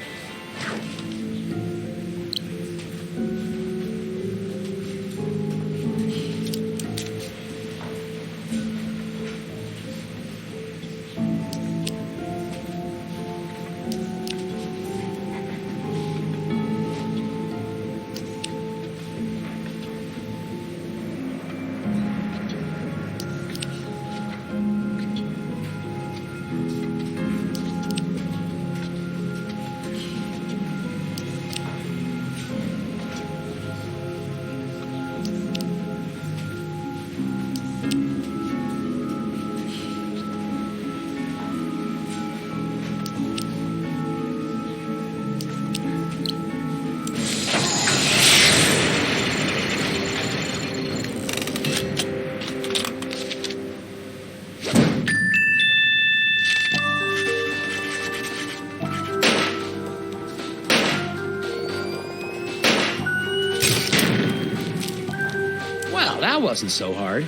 That wasn't so hard.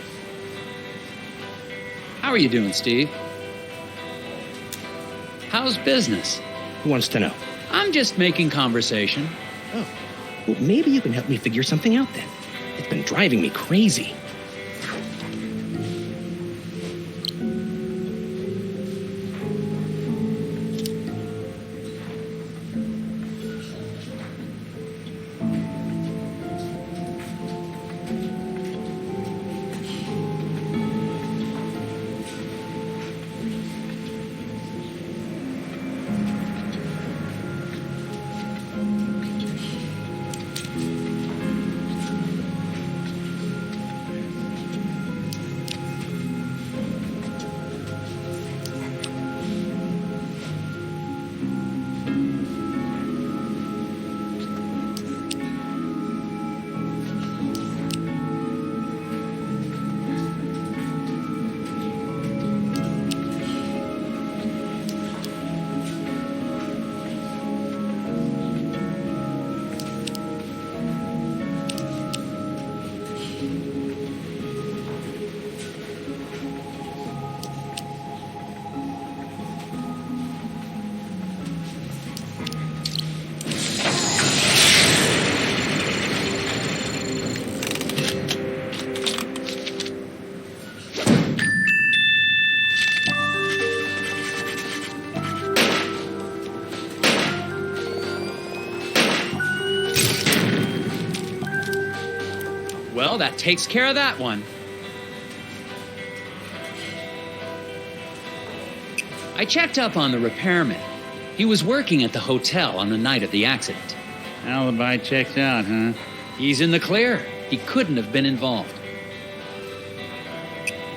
How are you doing, Steve? How's business? Who wants to know? I'm just making conversation. Oh. Well, maybe you can help me figure something out then. It's been driving me crazy. Well, that takes care of that one. I checked up on the repairman. He was working at the hotel on the night of the accident. Alibi checks out, huh? He's in the clear. He couldn't have been involved.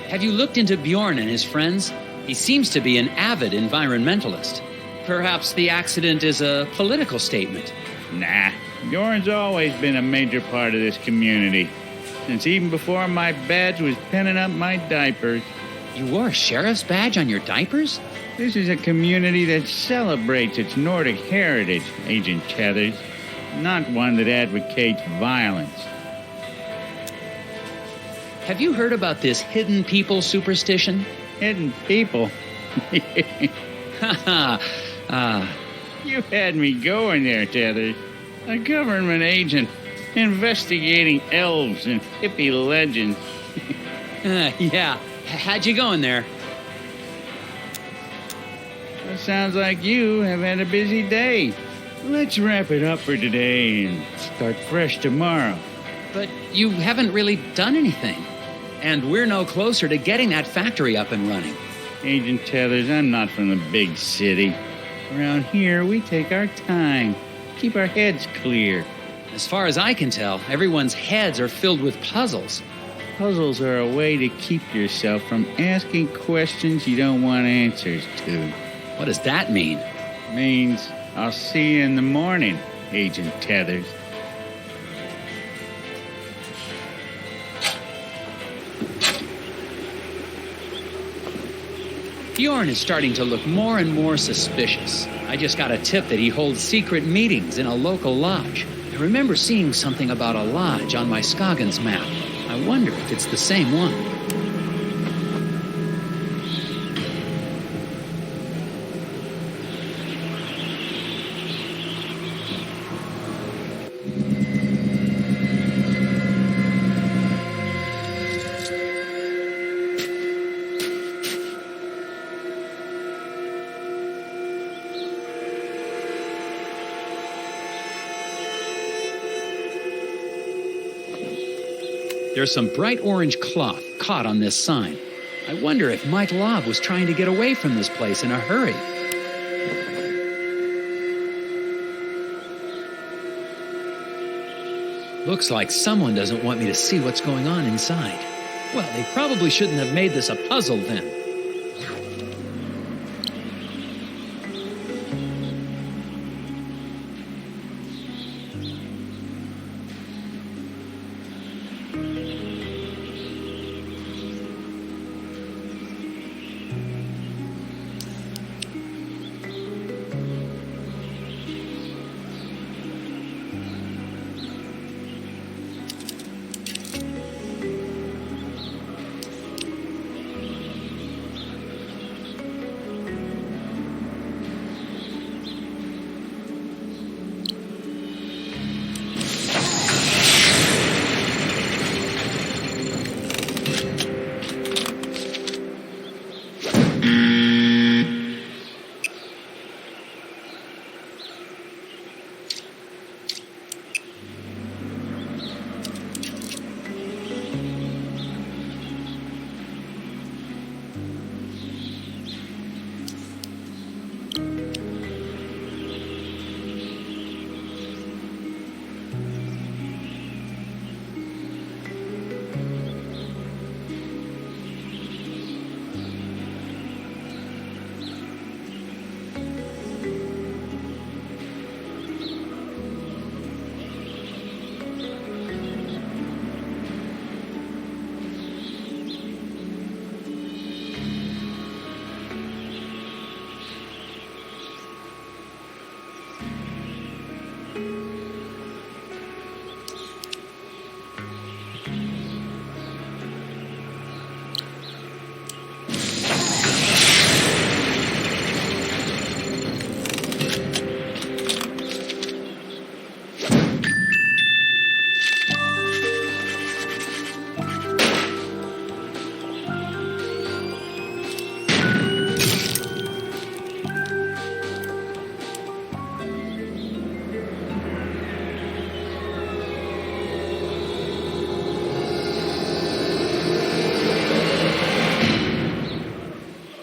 Have you looked into Bjorn and his friends? He seems to be an avid environmentalist. Perhaps the accident is a political statement. Nah, Bjorn's always been a major part of this community. Since even before my badge was pinning up my diapers. You wore a sheriff's badge on your diapers? This is a community that celebrates its Nordic heritage, Agent Tethers, not one that advocates violence. Have you heard about this hidden people superstition? Hidden people? Haha. You had me going there, Tethers. A government agent investigating elves and hippie legends. Yeah, how'd you going there? It sounds like you have had a busy day. Let's wrap it up for today and start fresh tomorrow. But you haven't really done anything. And we're no closer to getting that factory up and running. Agent Tethers, I'm not from the big city. Around here, we take our time. Keep our heads clear. As far as I can tell, everyone's heads are filled with puzzles. Puzzles are a way to keep yourself from asking questions you don't want answers to. What does that mean? Means I'll see you in the morning, Agent Tethers. Bjorn is starting to look more and more suspicious. I just got a tip that he holds secret meetings in a local lodge. I remember seeing something about a lodge on my Scoggins map. I wonder if it's the same one. There's some bright orange cloth caught on this sign. I wonder if Mike Lobb was trying to get away from this place in a hurry. Looks like someone doesn't want me to see what's going on inside. Well, they probably shouldn't have made this a puzzle then.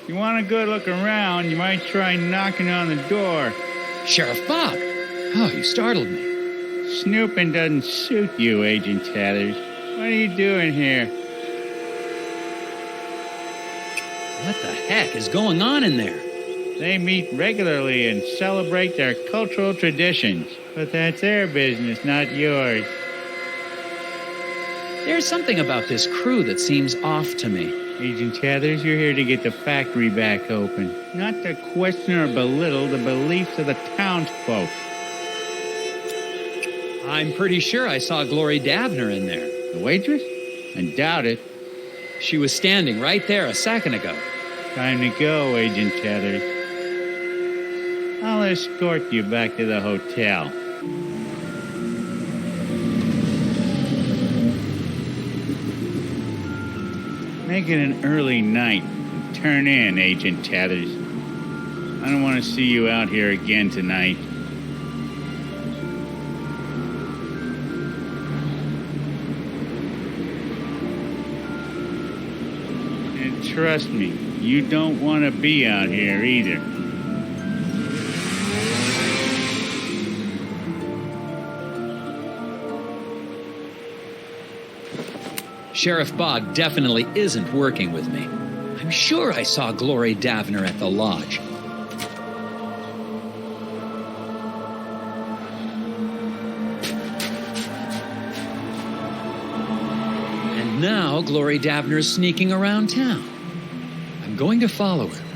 Want a good look around, you might try knocking on the door. Sheriff Bob! Oh, you startled me. Snooping doesn't suit you, Agent Tethers. What are you doing here? What the heck is going on in there? They meet regularly and celebrate their cultural traditions, but that's their business, not yours. There's something about this crew that seems off to me. Agent Tethers, you're here to get the factory back open, not to question or belittle the beliefs of the townsfolk. I'm pretty sure I saw Glory Davner in there. The waitress? I doubt it. She was standing right there a second ago. Time to go, Agent Tethers. I'll escort you back to the hotel. Make it an early night and turn in, Agent Tethers. I don't want to see you out here again tonight. And trust me, you don't want to be out here either. Sheriff Bog definitely isn't working with me. I'm sure I saw Glory Davner at the lodge. Now Glory Davner's sneaking around town. I'm going to follow her.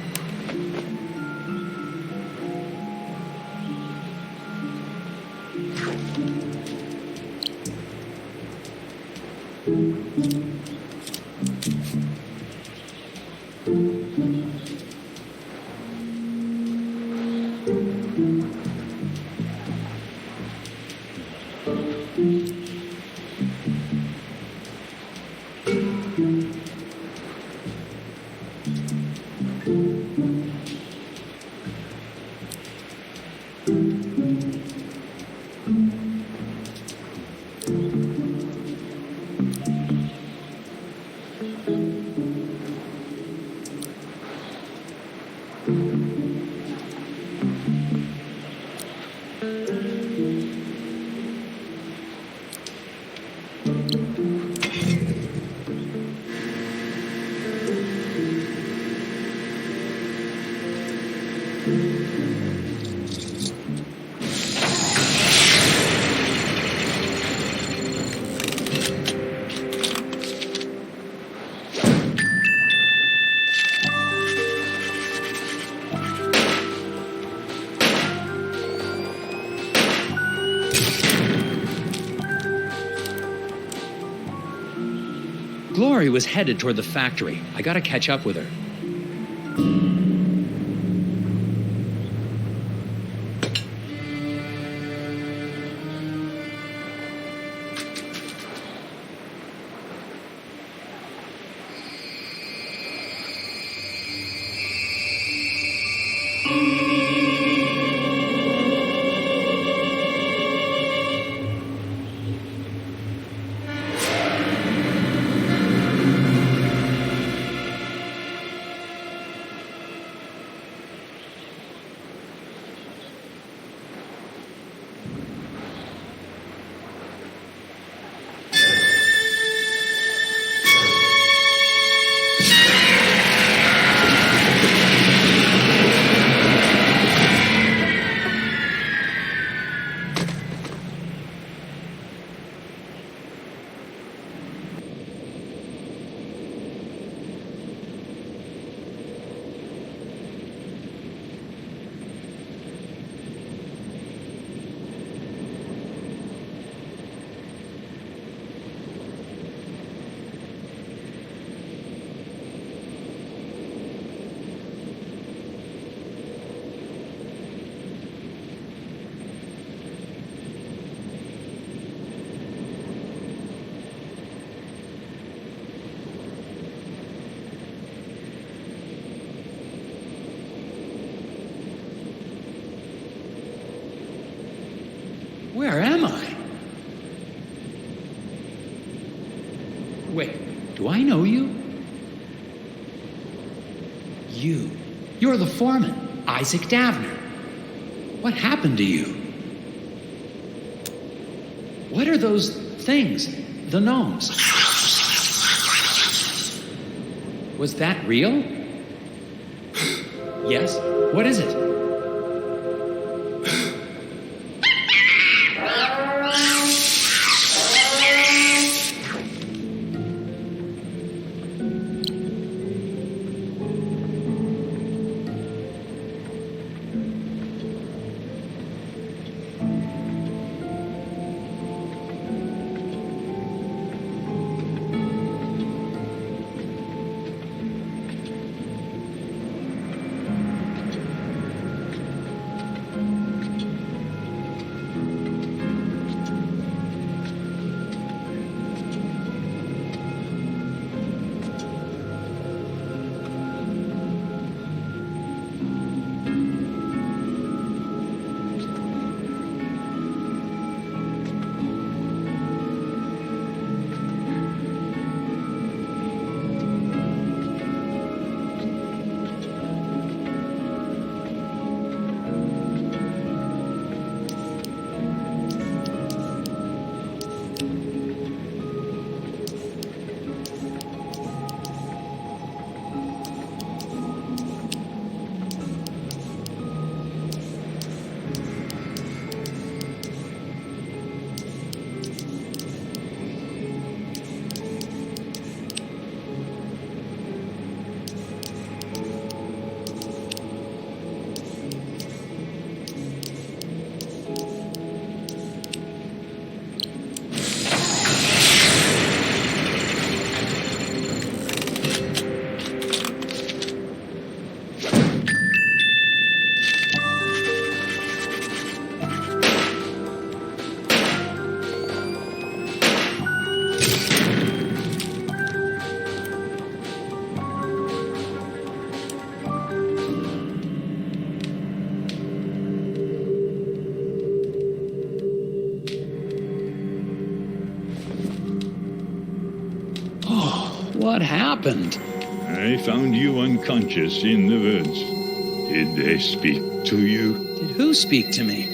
Glory was headed toward the factory. I gotta catch up with her. Where am I? Wait, do I know you? You're the foreman, Isaac Davner. What happened to you? What are those things? The gnomes. Was that real? Yes? What is it? What happened? I found you unconscious in the woods. Did they speak to you? Did who speak to me?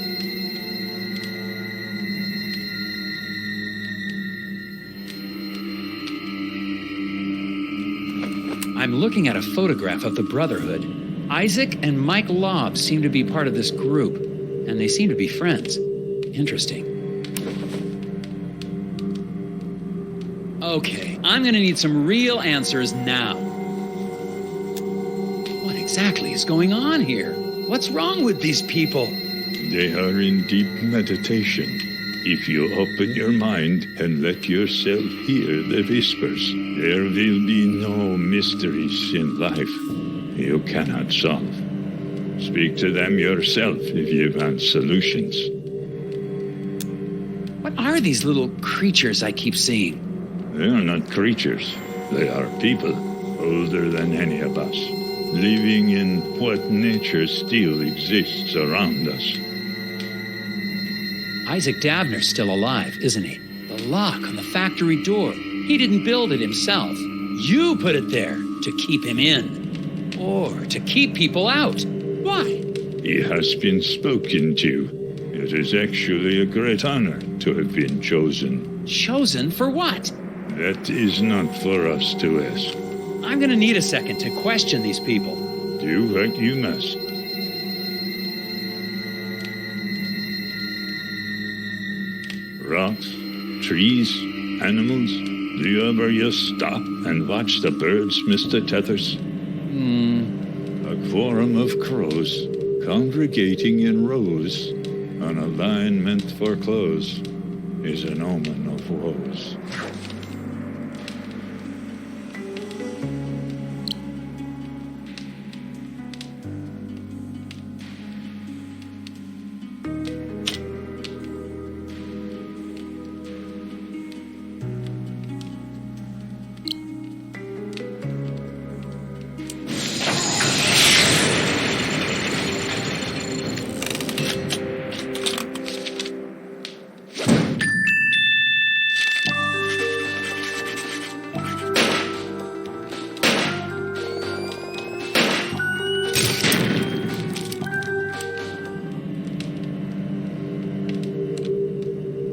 I'm looking at a photograph of the Brotherhood. Isaac and Mike Lobb seem to be part of this group, and they seem to be friends. Interesting. Okay, I'm gonna need some real answers now. What exactly is going on here? What's wrong with these people? They are in deep meditation. If you open your mind and let yourself hear the whispers, there will be no mysteries in life you cannot solve. Speak to them yourself if you want solutions. What are these little creatures I keep seeing? They are not creatures. They are people, older than any of us, living in what nature still exists around us. Isaac Dabner's still alive, isn't he? The lock on the factory door. He didn't build it himself. You put it there to keep him in. Or to keep people out. Why? He has been spoken to. It is actually a great honor to have been chosen. Chosen for what? That is not for us to ask. I'm gonna need a second to question these people. Do what you must. Rocks, trees, animals. Do you ever just stop and watch the birds, Mr. Tethers? A quorum of crows congregating in rows on a line meant for clothes is an omen of woes.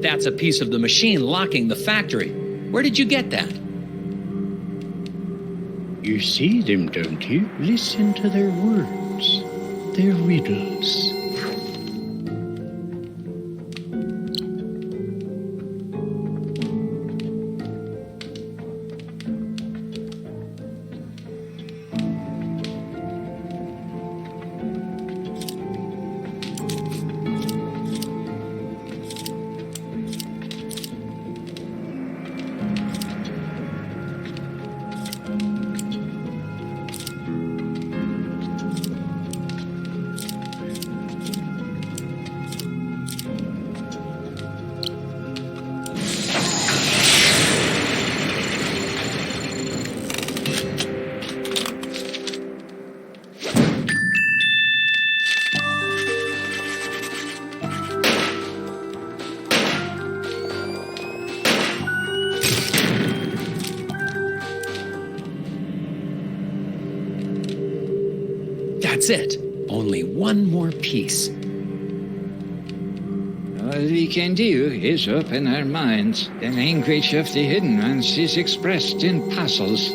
That's a piece of the machine locking the factory. Where did you get that? You see them, don't you? Listen to their words, their riddles. That's it. Only one more piece. All we can do is open our minds. The language of the hidden ones is expressed in puzzles.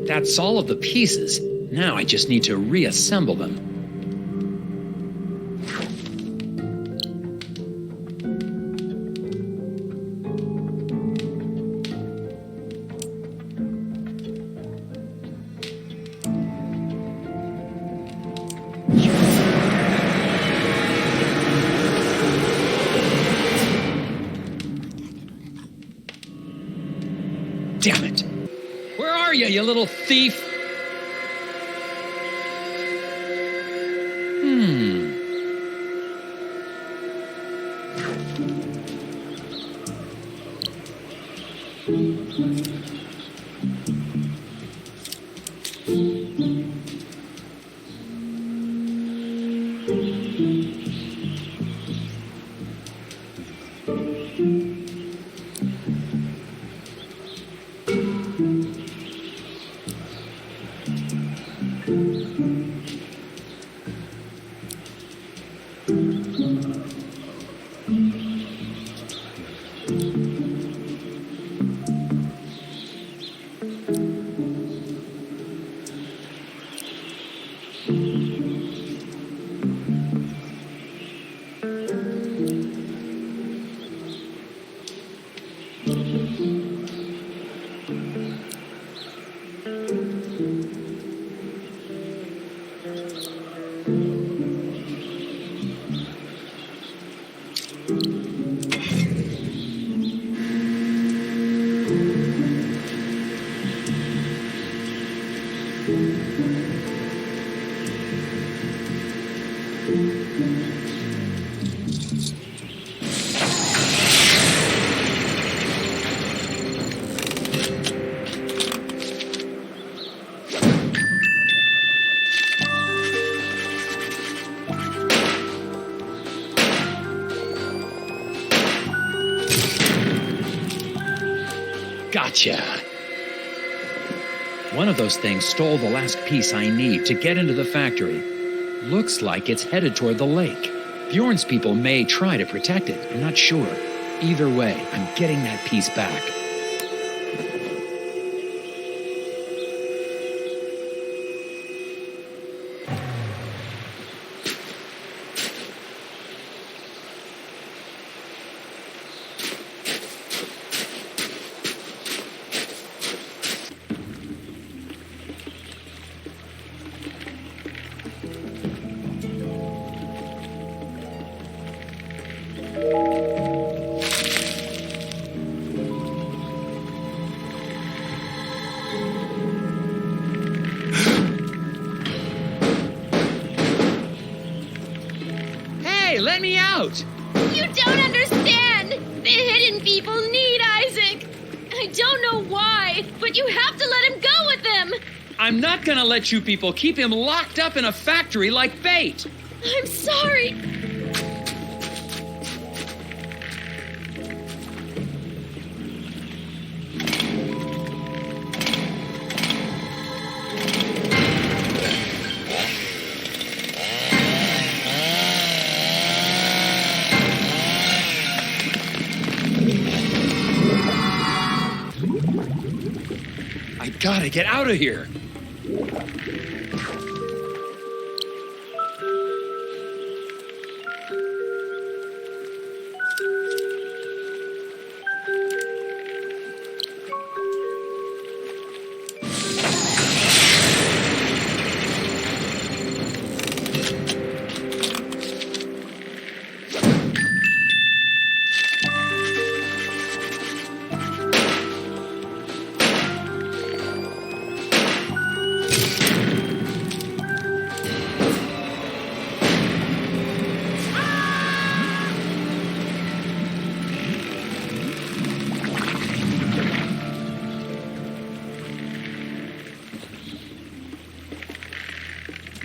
That's all of the pieces. Now I just need to reassemble them. you little thief. Gotcha. One of those things stole the last piece I need to get into the factory. Looks like it's headed toward the lake. Bjorn's people may try to protect it. I'm not sure. Either way, I'm getting that piece back. Let me out! You don't understand! The hidden people need Isaac! I don't know why, but you have to let him go with them! I'm not gonna let you people keep him locked up in a factory like bait! I'm sorry! I gotta get out of here.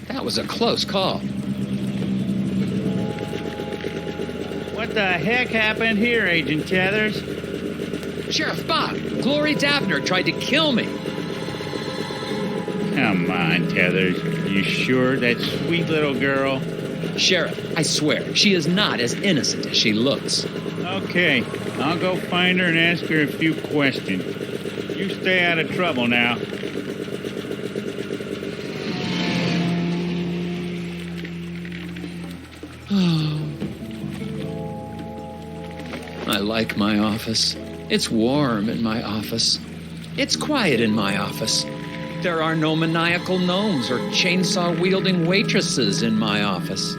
That was a close call. What the heck happened here, Agent Tethers? Sheriff Bob, Glory Daphner tried to kill me. Come on, Tethers. You sure that sweet little girl? Sheriff, I swear, she is not as innocent as she looks. Okay, I'll go find her and ask her a few questions. You stay out of trouble now. I like my office. It's warm in my office. It's quiet in my office. There are no maniacal gnomes or chainsaw-wielding waitresses in my office.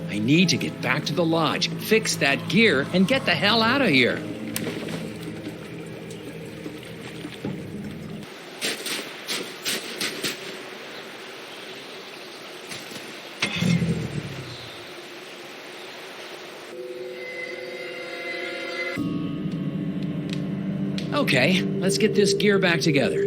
I need to get back to the lodge, fix that gear, and get the hell out of here. Okay, let's get this gear back together.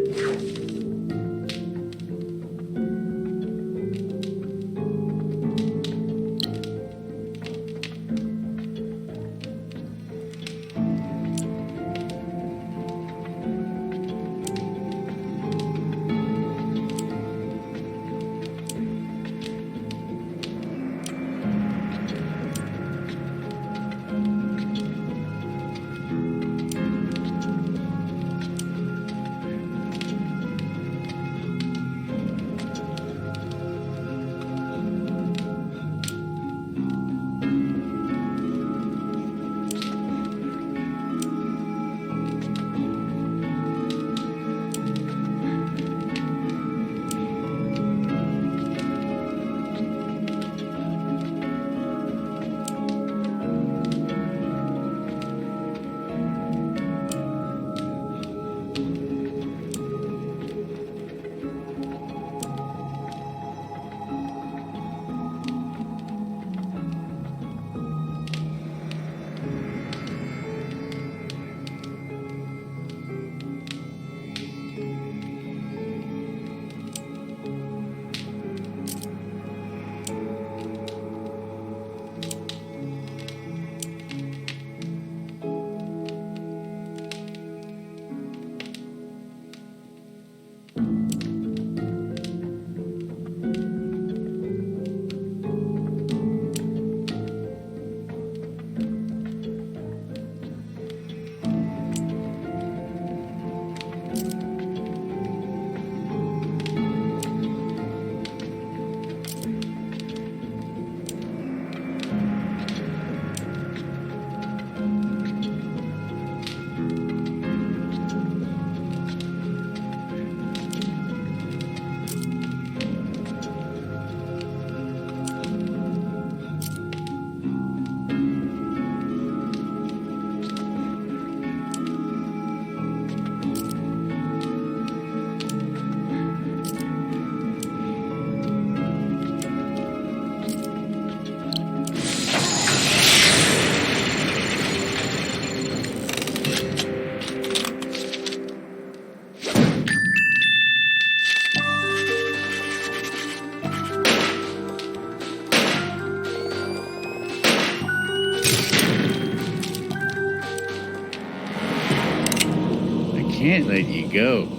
Can't let you go.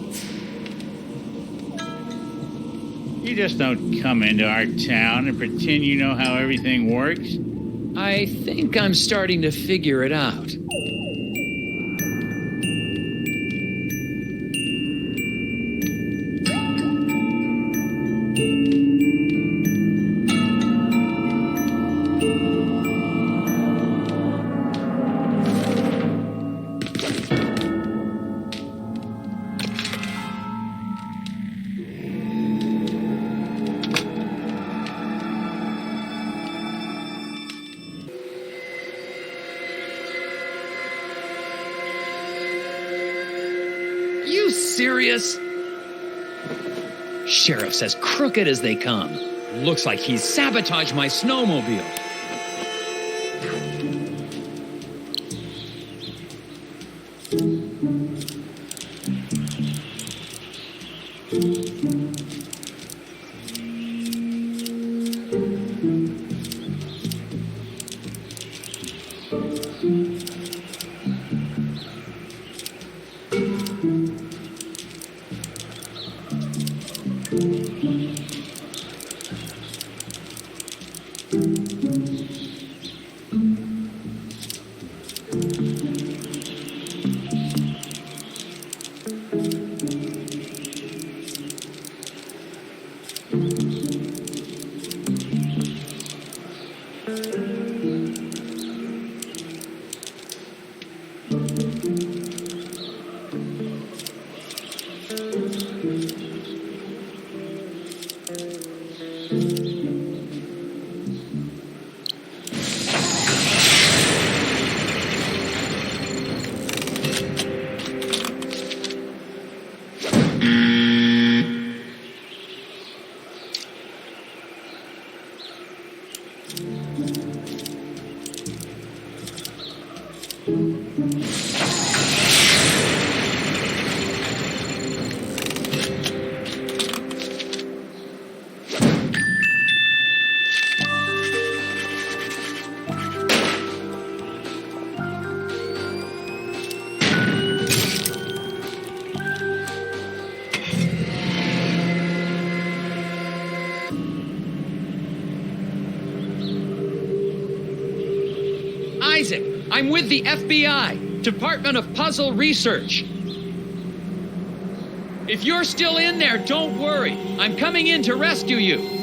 You just don't come into our town and pretend you know how everything works. I think I'm starting to figure it out. You serious? Sheriff's as crooked as they come. Looks like he's sabotaged my snowmobile. Isaac, I'm with the FBI, Department of Puzzle Research. If you're still in there, don't worry. I'm coming in to rescue you.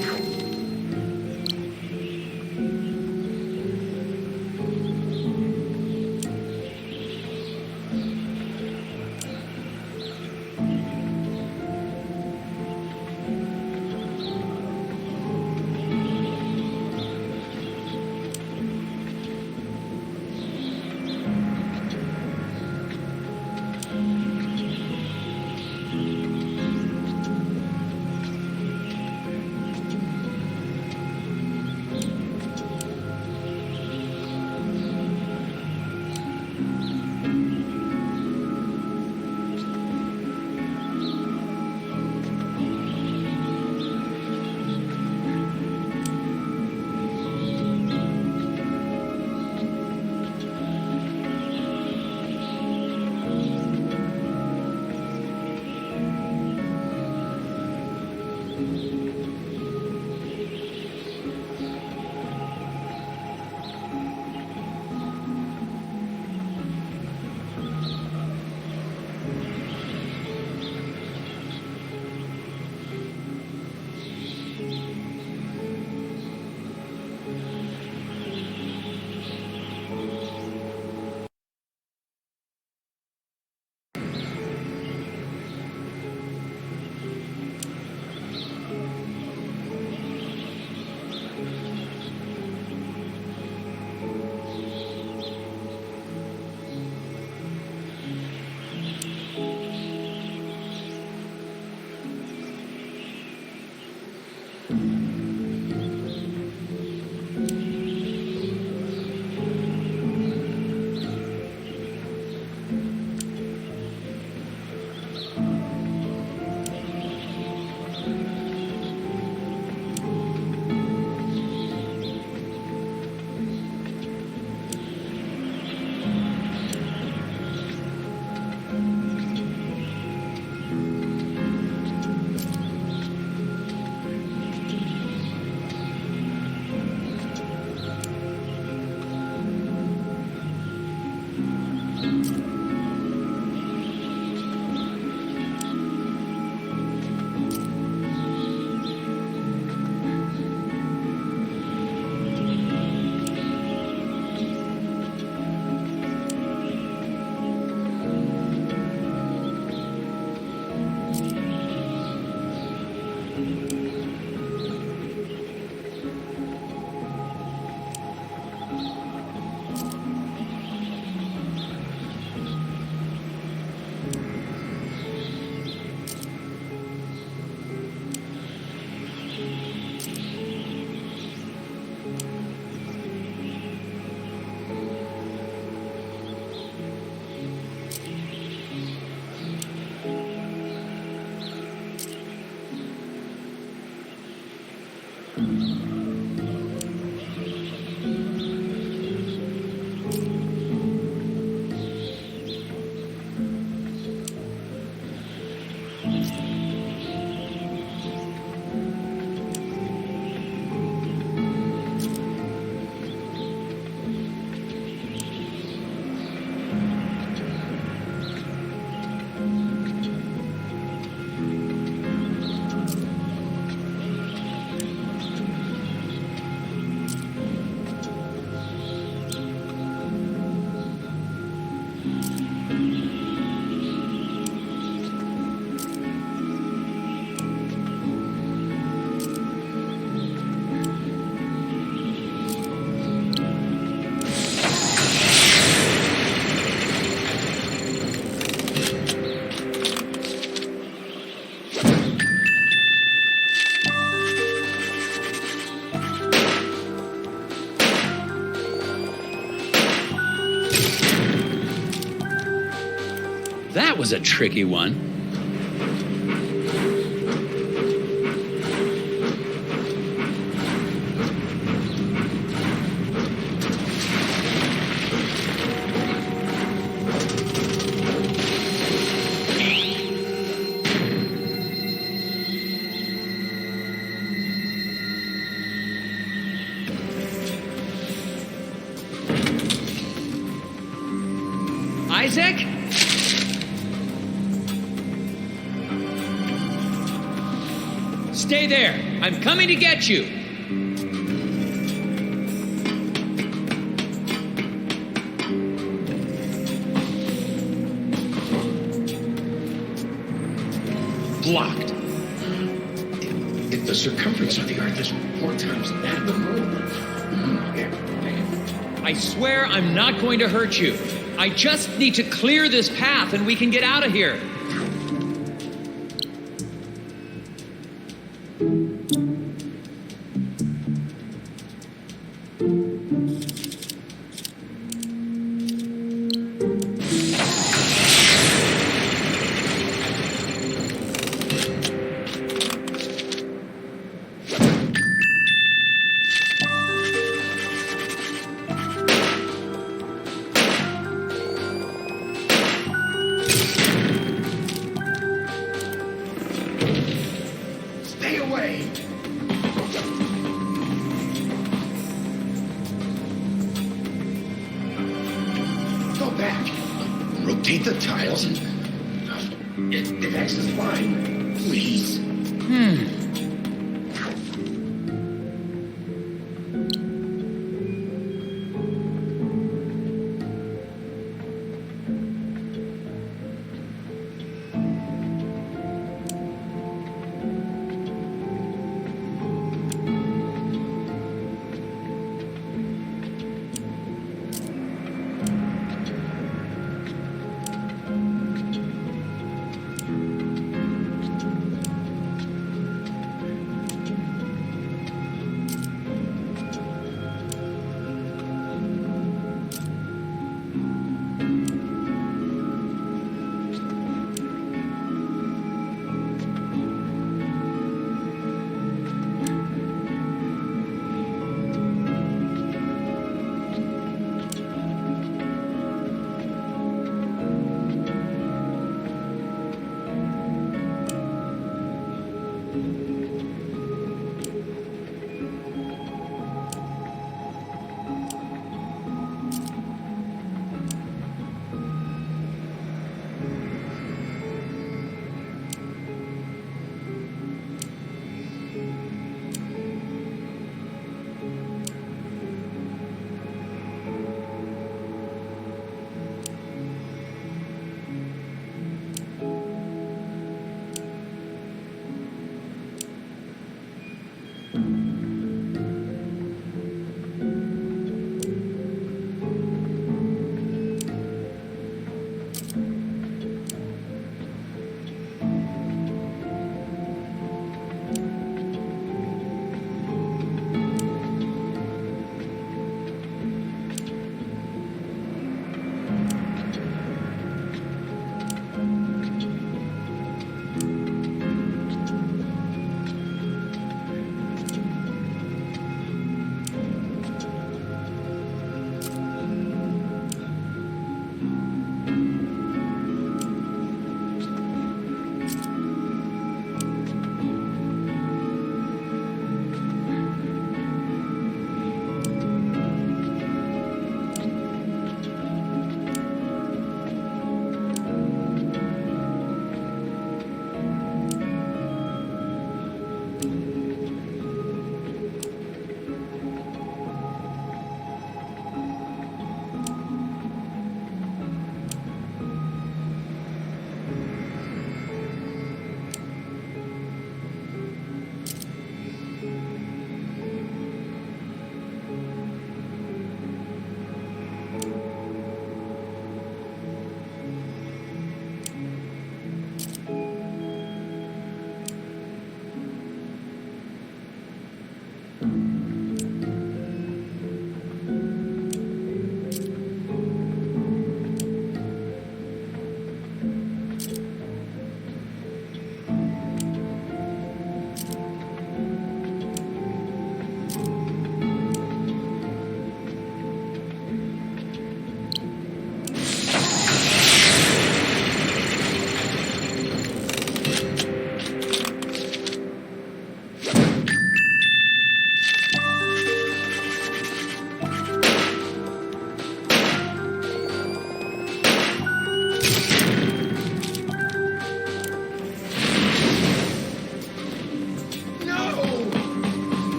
That was a tricky one. Isaac? Stay there. I'm coming to get you. Blocked. If the circumference of the Earth is 4 times that of the moon. I swear I'm not going to hurt you. I just need to clear this path and we can get out of here. Stay away! Go back. Rotate the tiles and... It acts as fine. Please.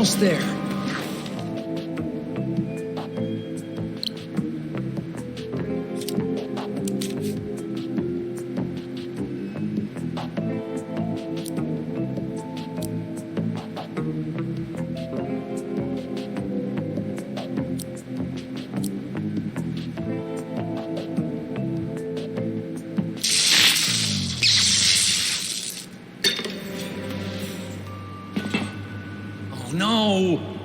almost there. Oh no!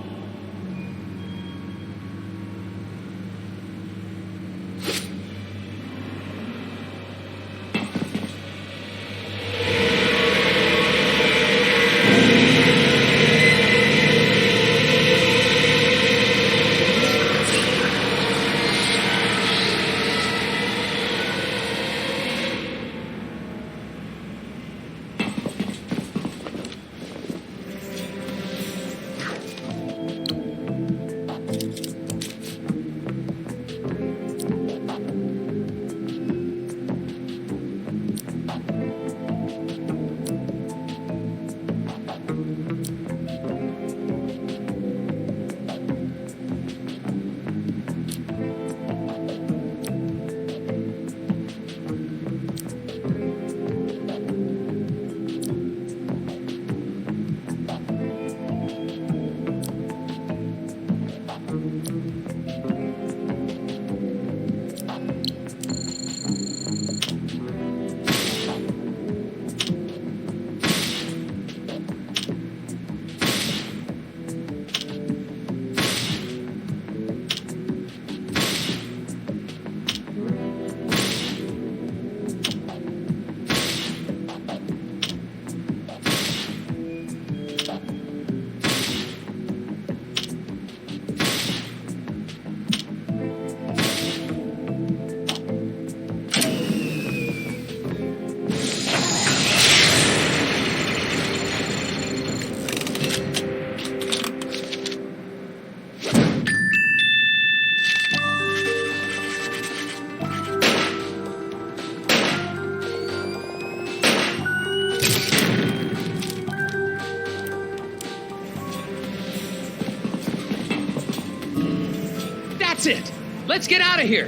That's it! Let's get out of here!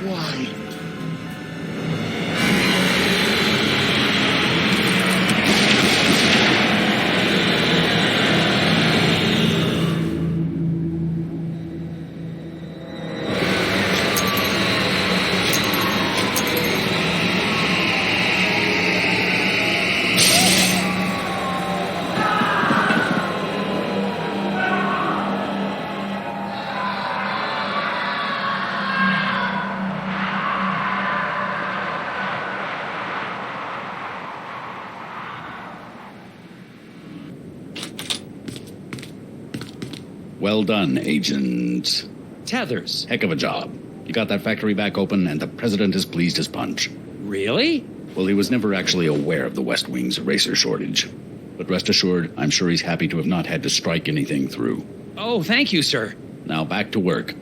Why? Well done, Agent. Tethers. Heck of a job. You got that factory back open, and the president is pleased as punch. Really? Well, he was never actually aware of the West Wing's eraser shortage. But rest assured, I'm sure he's happy to have not had to strike anything through. Oh, thank you, sir. Now back to work.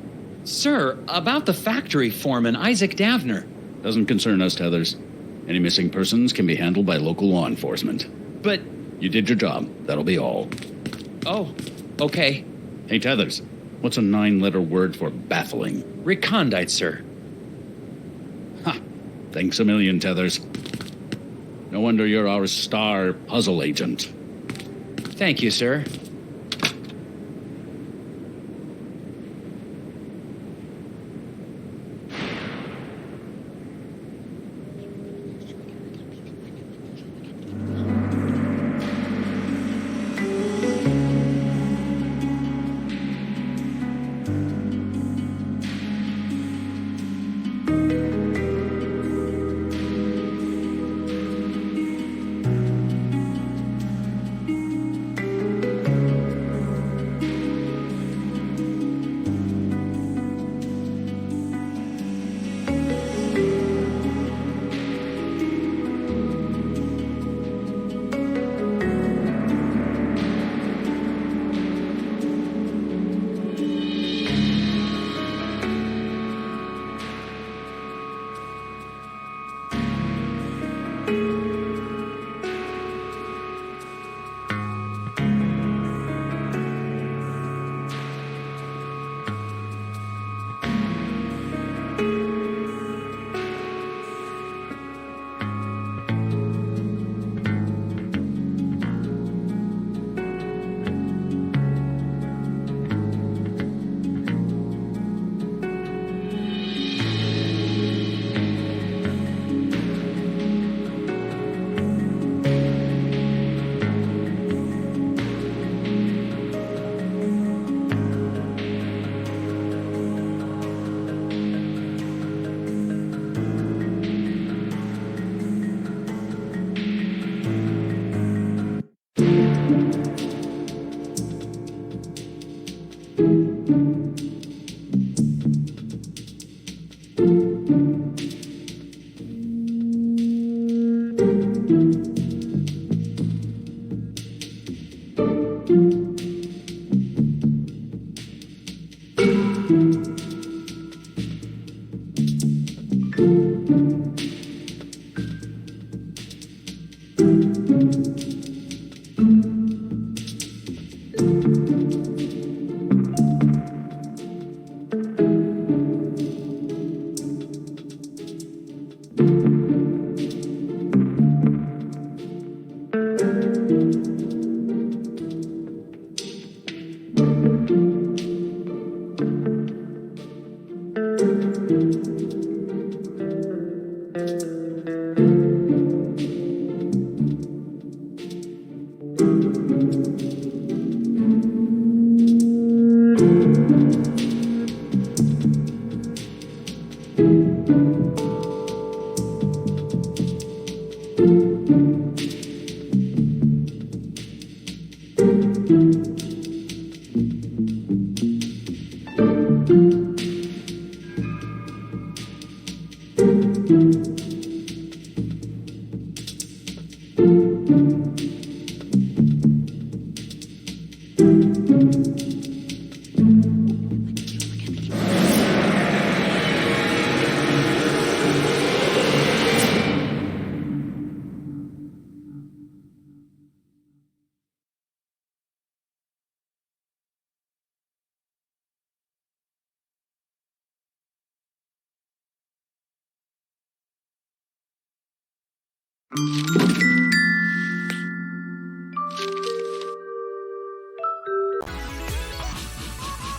Sir, about the factory foreman, Isaac Davner. Doesn't concern us, Tethers. Any missing persons can be handled by local law enforcement. But... You did your job. That'll be all. Oh, okay. Hey, Tethers, what's a 9-letter word for baffling? Recondite, sir. Ha! Thanks a million, Tethers. No wonder you're our star puzzle agent. Thank you, sir.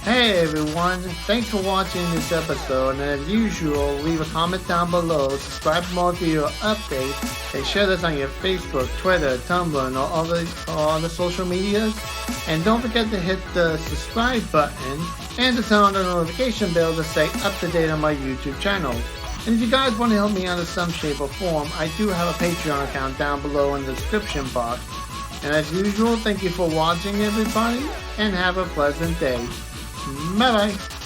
Hey everyone, thanks for watching this episode, and as usual, leave a comment down below, subscribe for more video updates, and share this on your Facebook, Twitter, Tumblr, and all the social medias. And don't forget to hit the subscribe button and to turn on the notification bell to stay up to date on my YouTube channel. And if you guys want to help me out in some shape or form, I do have a Patreon account down below in the description box. And as usual, thank you for watching everybody, and have a pleasant day. Bye bye.